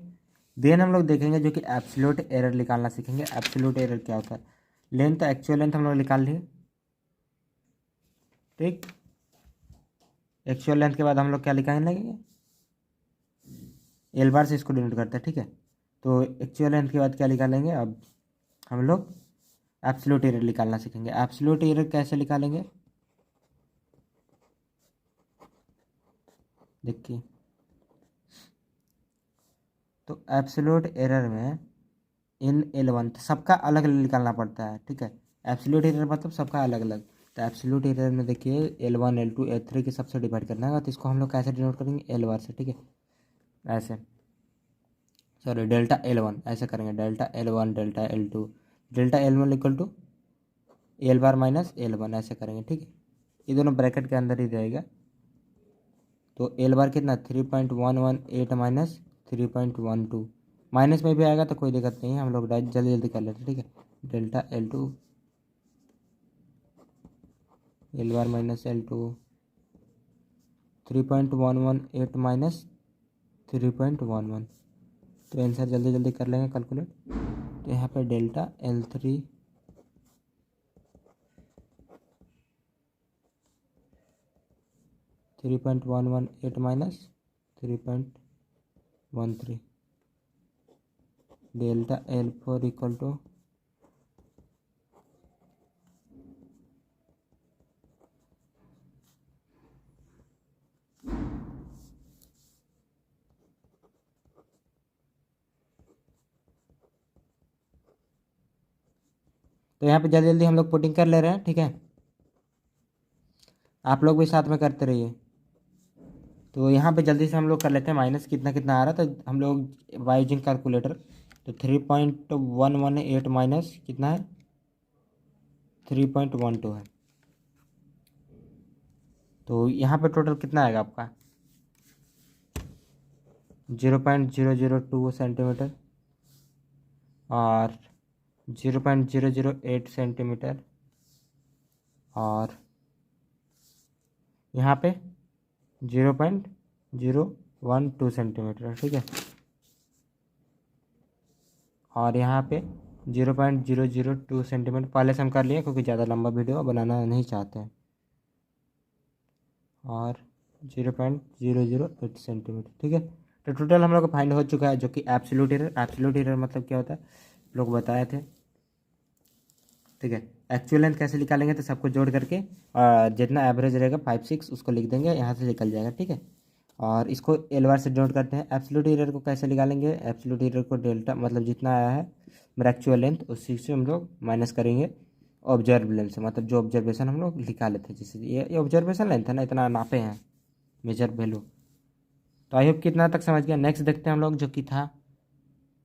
देन हम लोग देखेंगे जो कि एब्सोल्यूट एरर निकालना सीखेंगे। एब्सोल्यूट एरर क्या होता है, लेंथ एक्चुअल लेंथ हम लोग निकाल लिए। ठीक, एक्चुअल लेंथ के बाद हम लोग क्या निकालने लगेंगे, एल बार से इसको डिनोट करते हैं। ठीक है, तो एक्चुअल लेंथ के बाद क्या निकालेंगे, अब हम लोग एब्सोल्यूट एरर निकालना सीखेंगे। एब्सोल्यूट एरर कैसे निकालेंगे, देखिए, तो एब्सोल्यूट एरर में इन L1 सबका अलग अलग निकालना पड़ता है। ठीक है, एब्सोल्यूट एरर मतलब सबका अलग अलग। तो एब्सोल्यूट एरर में देखिए L1 L2 L3 के सबसे डिवाइड करना है, तो इसको हम लोग कैसे डिनोट करेंगे, एल बार से। ठीक है, ऐसे, सॉरी डेल्टा L1 ऐसे करेंगे, delta L1 delta L2 delta L1 equal to L bar minus L1 ऐसे करेंगे। ठीक है, ये दोनों ब्रैकेट के अंदर ही रहेगा। तो एल बार कितना 3.118 माइनस 3.12, माइनस में भी आएगा तो कोई दिक्कत नहीं है, हम लोग जल्दी जल्दी कर लेते हैं। ठीक है, delta L2 L bar minus L2 3.118 minus 3.11। तो आंसर जल्दी जल्दी कर लेंगे कैलकुलेट। तो यहाँ पे delta L3 3.118 minus 3.13, delta L4 equal to तो यहाँ पे जल्दी जल्दी हम लोग पुटिंग कर ले रहे हैं। ठीक है, आप लोग भी साथ में करते रहिए। तो यहाँ पे जल्दी से हम लोग कर लेते हैं माइनस कितना कितना आ रहा है, तो हम लोग बाय यूजिंग कैलकुलेटर। तो 3.118 माइनस कितना है 3.12 है। तो यहाँ पे टोटल कितना आएगा आपका 0.002 सेंटीमीटर और 0.008 सेंटीमीटर और यहाँ पे 0.012 सेंटीमीटर। ठीक है, और यहाँ पे 0.002 सेंटीमीटर पहले से हम कर लिए क्योंकि ज़्यादा लंबा वीडियो बनाना नहीं चाहते हैं। और 0.008 सेंटीमीटर। ठीक है, तो टोटल हम लोग का फाइंड हो चुका है जो कि एब्सोल्यूट एरर। एब्सोल्यूट एरर मतलब क्या होता है लोग बताए थे। ठीक है, एक्चुअल लेंथ कैसे निकालेंगे, तो सबको जोड़ करके जितना एवरेज रहेगा 5-6 उसको लिख देंगे, यहाँ से निकल जाएगा। ठीक है, और इसको एल बार से डिनोट करते हैं। एब्सोल्यूट एरर को कैसे निकालेंगे, एब्सोल्यूट एरर को डेल्टा मतलब जितना आया है मेरा एक्चुअल लेंथ उसी से हम लोग माइनस करेंगे ऑब्जर्व लेंथ से, मतलब जो ऑब्जर्वेशन हम लोग निकाले थे, जैसे ये ऑब्जर्वेशन लेंथ है ना, इतना नापे हैं मेजर वैल्यू। तो आई होप कितना तक समझ गया। नेक्स्ट देखते हैं हम लोग जो कि था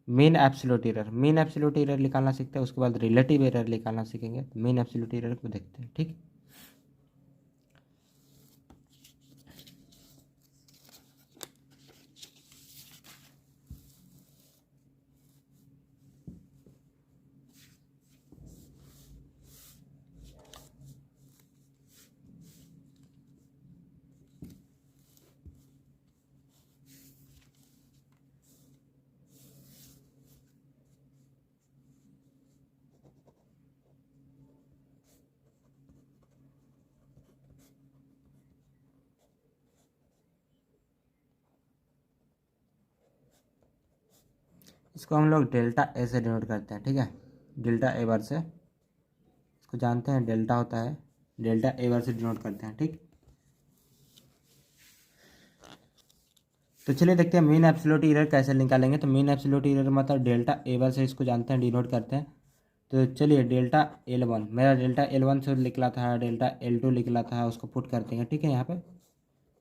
mean absolute error. Mean absolute error निकालना सीखते हैं, उसके बाद रिलेटिव एरर निकालना सीखेंगे। तो मीन एब्सोल्यूट एरर को देखते हैं। ठीक, इसको हम लोग डेल्टा ए से डिनोट करते हैं, ठीक है, डेल्टा ए बार से, इसको जानते हैं डेल्टा होता है, डेल्टा ए बार से डिनोट करते हैं, ठीक। तो चलिए देखते हैं मीन एब्सोल्यूट एरर कैसे निकालेंगे। तो मीन एब्सोल्यूट एरर मतलब डेल्टा ए बार से इसको जानते हैं, डिनोट करते हैं। तो चलिए डेल्टा L1, मेरा डेल्टा L1 से निकला था, डेल्टा L2 निकला था, उसको पुट करते हैं, ठीक है, यहाँ पे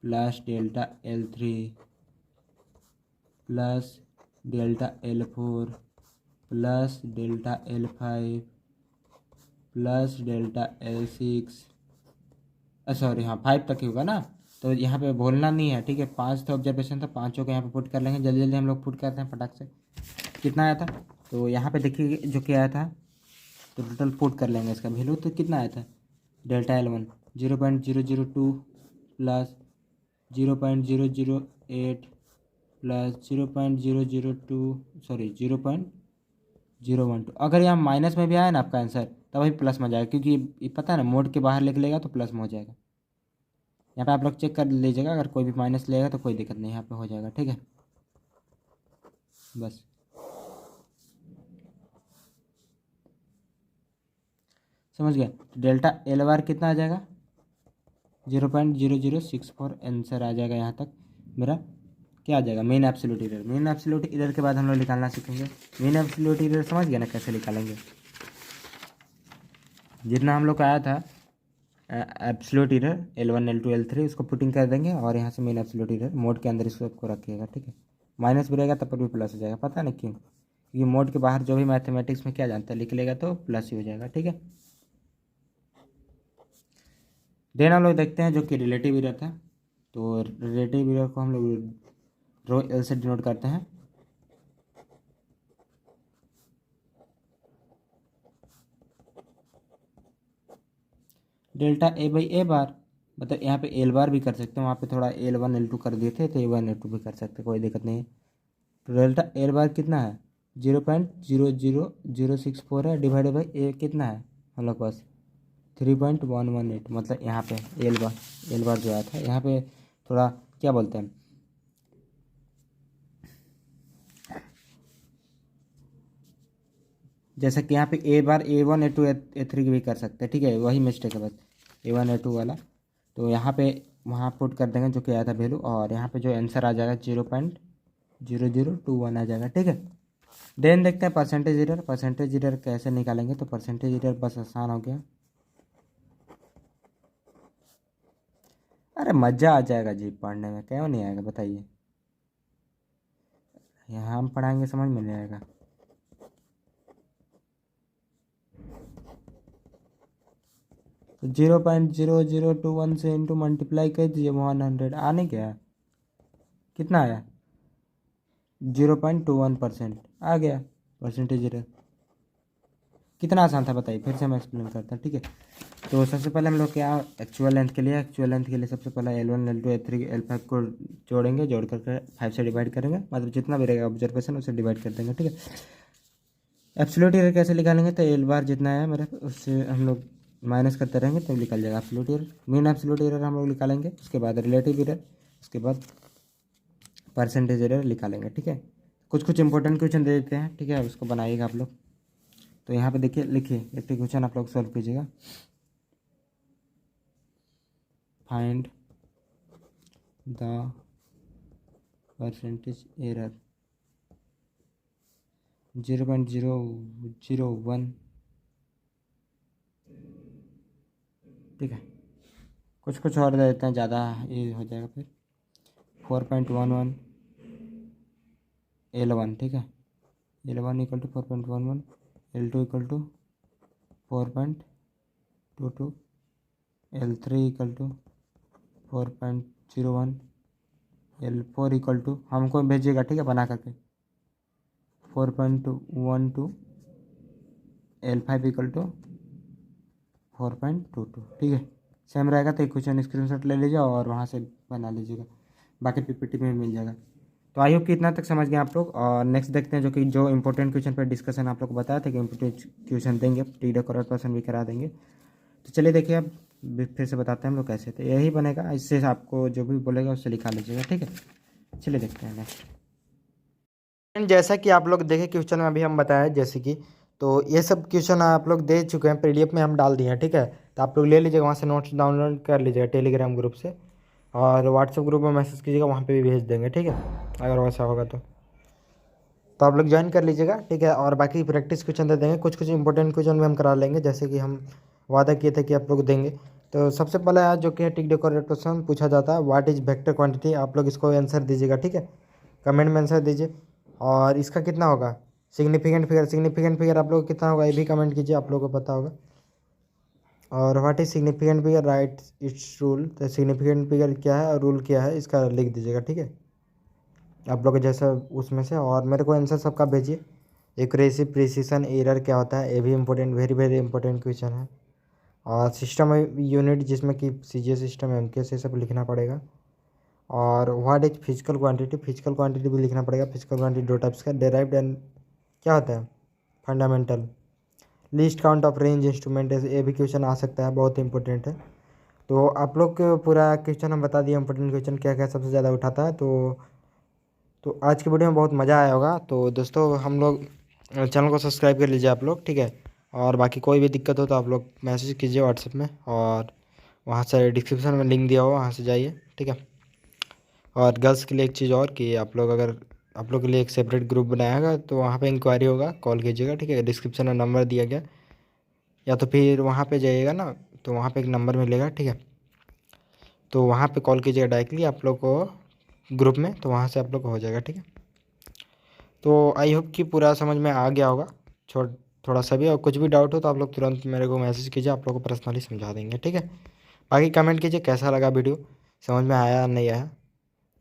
plus delta L3 plus delta L4 plus delta L5 plus delta L6, sorry हाँ 5 तक ही होगा ना। तो यहाँ पे बोलना नहीं है, ठीक है, 5 तो ऑब्जर्वेशन था, पाँचों को यहाँ पे पुट कर लेंगे, जल्दी जल्दी हम लोग पुट करते हैं फटाक से। कितना आया था, तो यहाँ पे देखिए जो क्या आया था, तो टोटल पुट कर लेंगे इसका वैल्यू। तो कितना आया था, delta L1 0.002 plus 0.008 plus 0.002, sorry 0.012। अगर यहाँ माइनस में भी आया ना आपका आंसर तब भी प्लस में जाएगा, क्योंकि ये पता है ना मोड के बाहर लिख लेगा तो प्लस में हो जाएगा। यहाँ पे आप लोग चेक कर लीजिएगा, अगर कोई भी माइनस लेगा तो कोई दिक्कत नहीं, यहाँ पे हो जाएगा, ठीक है, बस। समझ गया। डेल्टा L बार कितना आ जाएगा, 0.0064 आंसर आ जाएगा। यहाँ तक मेरा क्या आ जाएगा, main absolute error. Main absolute error के बाद हम लोग निकालना सीखेंगे। मेन एब्सोल्यूट एरर समझ गया ना कैसे निकालेंगे। जितना हम लोग का आया था absolute error L1 L2 L3 उसको पुटिंग कर देंगे, और यहाँ से मेन एब्सोल्यूट एरर मोड के अंदर इसको रखिएगा, ठीक है। माइनस भी रहेगा तब पर भी प्लस हो जाएगा, पता नहीं क्यों, क्योंकि मोड के बाहर जो भी मैथमेटिक्स में क्या जानता है लिख लेगा तो प्लस ही हो जाएगा, ठीक है। देन हम लोग देखते हैं जो कि रिलेटिव एरर था। तो रिलेटिव एरर को हम लोग रो एल से डिनोट करते हैं। डेल्टा ए बाई ए बार, मतलब यहाँ पे एल बार भी कर सकते हैं, वहाँ पे थोड़ा L1 L2 कर दिए थे तो A1 A2 भी कर सकते हैं, कोई दिक्कत नहीं है। तो डेल्टा एल बार कितना है, 0.00064 है, डिवाइडेड बाई ए कितना है हम लोग पास 3.118, मतलब यहाँ पे एल बार जो आया था यहाँ पे थोड़ा क्या बोलते हैं, जैसे कि यहाँ पे ए बार A1 A2 A3 भी कर सकते हैं, ठीक है, वही मिस्टेक है बस A1 A2 वाला। तो यहाँ पे वहाँ पुट कर देंगे जो कि आया था वैल्यू, और यहाँ पे जो आंसर आ जाएगा 0.0021 आ जाएगा, ठीक है। देन देखते हैं परसेंटेज एरर। परसेंटेज एरर कैसे निकालेंगे, तो परसेंटेज एरर बस आसान हो गया। अरे मज़ा आ जाएगा जी पढ़ने में, क्यों नहीं आएगा बताइए, यहाँ हम पढ़ाएंगे समझ में नहीं आएगा। तो 0.0021 से इंटू मल्टीप्लाई कर दीजिए 100, आने क्या है, कितना आया 0.21% आ गया परसेंटेज एरर। कितना आसान था बताइए, फिर से हम एक्सप्लेन करते हैं, ठीक है। तो सबसे पहले हम लोग क्या एक्चुअल लेंथ के लिए सबसे पहले L1 L2 L3 L5 को जोड़ेंगे, जोड़ करके 5 से डिवाइड करेंगे, मतलब जितना भी रहेगा ऑब्जर्वेशन उसे डिवाइड कर देंगे, ठीक है। एब्सोल्यूट एरर कैसे निकालेंगे, तो एल बार जितना है मेरा उससे हम लोग माइनस करते रहेंगे तो निकल जाएगा absolute error. Main absolute error हम लोग निकालेंगे, उसके बाद रिलेटिव एरर, उसके बाद परसेंटेज एरर निकालेंगे, ठीक है। कुछ कुछ इंपॉर्टेंट क्वेश्चन दे देते हैं, ठीक है, उसको बनाइएगा आप लोग। तो यहाँ पे देखिए लिखिए एक क्वेश्चन आप लोग सॉल्व कीजिएगा। फाइंड द परसेंटेज एरर 0.001, ठीक है। कुछ कुछ और दे देते हैं, ज़्यादा ये हो जाएगा फिर 4.11 L1, ठीक है, L1 equal to 4.11, L2 equal to 4.22, L3 equal to 4.01, L4 equal to हमको भेजिएगा, ठीक है, बना करके 4.12, L5 इक्वल टू 4.22, ठीक है। सेम रहेगा तो एक क्वेश्चन स्क्रीनशॉट ले लीजिए और वहाँ से बना लीजिएगा, बाकी पीपीटी में मिल जाएगा। तो आई होप कि इतना तक समझ गए आप लोग। और नेक्स्ट देखते हैं जो इंपॉर्टेंट क्वेश्चन पर डिस्कशन आप लोग को बताया था कि इंपॉर्टेंट क्वेश्चन देंगे, टीडो करेक्ट पर्सन भी करा देंगे। तो चलिए देखिए अब फिर से बताते हैं हम लोग कैसे, तो यही बनेगा, इससे आपको जो भी बोलेगा उससे लिखा लीजिएगा, ठीक है। चलिए देखते हैं नेक्स्ट। एंड जैसा कि आप लोग देखे क्वेश्चन में अभी हम बताया जैसे कि, तो ये सब क्वेश्चन आप लोग दे चुके हैं, पीडीएफ में हम डाल दिए हैं, ठीक है। तो आप लोग ले लीजिएगा वहाँ से, नोट्स डाउनलोड कर लीजिएगा टेलीग्राम ग्रुप से, और व्हाट्सएप ग्रुप में मैसेज कीजिएगा, वहाँ पे भी भेज देंगे, ठीक है, अगर वैसा होगा तो आप लोग ज्वाइन कर लीजिएगा, ठीक है। और बाकी प्रैक्टिस क्वेश्चन दे देंगे, कुछ कुछ इंपॉर्टेंट क्वेश्चन भी हम करा लेंगे, जैसे कि हम वादा किए थे कि आप लोग देंगे। तो सबसे पहला जो कि है टिक डेकोरेट क्वेश्चन पूछा जाता है, व्हाट इज वेक्टर क्वांटिटी, आप लोग इसको आंसर दीजिएगा, ठीक है, कमेंट में आंसर दीजिए। और इसका कितना होगा सिग्निफिकेंट फिगर आप लोग को कितना होगा ये भी कमेंट कीजिए, आप लोगों को पता होगा। और what is significant figure, right it's rule, तो सिग्निफिकेंट फिगर क्या है और रूल क्या है इसका लिख दीजिएगा, ठीक है, आप लोग जैसा उसमें से। और मेरे को आंसर सबका भेजिए। एक्यूरेसी प्रिसिशन एरर क्या होता है, ये भी important, very very important question है। और सिस्टम यूनिट जिसमें कि सीजीएस सिस्टम एमकेएस ये सब लिखना पड़ेगा। और व्हाट इज फिजिकल क्वांटिटी भी लिखना पड़ेगा। फिजिकल क्वांटिटी दो टाइप्स का, डेराइव्ड एंड क्या होता है fundamental. Least count of range instrument, ये भी क्वेश्चन आ सकता है, बहुत इंपॉर्टेंट है। तो आप लोग को पूरा क्वेश्चन हम बता दिए, इंपॉर्टेंट क्वेश्चन क्या क्या सबसे ज़्यादा उठाता है। तो आज की वीडियो में बहुत मज़ा आया होगा। तो दोस्तों हम लोग चैनल को सब्सक्राइब कर लीजिए आप लोग, ठीक है। और बाकी कोई भी दिक्कत हो तो आप लोग मैसेज कीजिए व्हाट्सएप में, और वहाँ से डिस्क्रिप्शन में लिंक दिया हुआ वहाँ से जाइए, ठीक है। और गर्ल्स के लिए एक चीज़ और कि आप लोग अगर आप लोग के लिए एक सेपरेट ग्रुप बनाएगा तो वहाँ पे इंक्वायरी होगा, कॉल कीजिएगा, ठीक है, डिस्क्रिप्शन में नंबर दिया गया, या तो फिर वहाँ पे जाइएगा ना तो वहाँ पे एक नंबर मिलेगा, ठीक है, तो वहाँ पे कॉल कीजिएगा डायरेक्टली आप लोग को ग्रुप में, तो वहाँ से आप लोग को हो जाएगा, ठीक है। तो आई होप कि पूरा समझ में आ गया होगा, छोड़ थोड़ा सा भी। और कुछ भी डाउट हो तो आप लोग तुरंत मेरे को मैसेज कीजिए, आप लोग को पर्सनली समझा देंगे, ठीक है। बाकी कमेंट कीजिए कैसा लगा वीडियो, समझ में आया नहीं आया।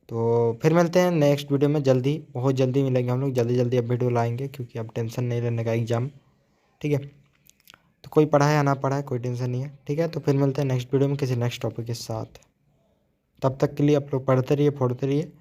तो फिर मिलते हैं नेक्स्ट वीडियो में, जल्दी बहुत जल्दी मिलेंगे हम लोग, जल्दी जल्दी अब वीडियो लाएंगे, क्योंकि अब टेंशन नहीं लेने का एग्ज़ाम, ठीक है। तो कोई पढ़ाए या ना पढ़ाए कोई टेंशन नहीं है, ठीक है। तो फिर मिलते हैं नेक्स्ट वीडियो में किसी नेक्स्ट टॉपिक के साथ। तब तक के लिए आप लोग पढ़ते रहिए, फोड़ते रहिए।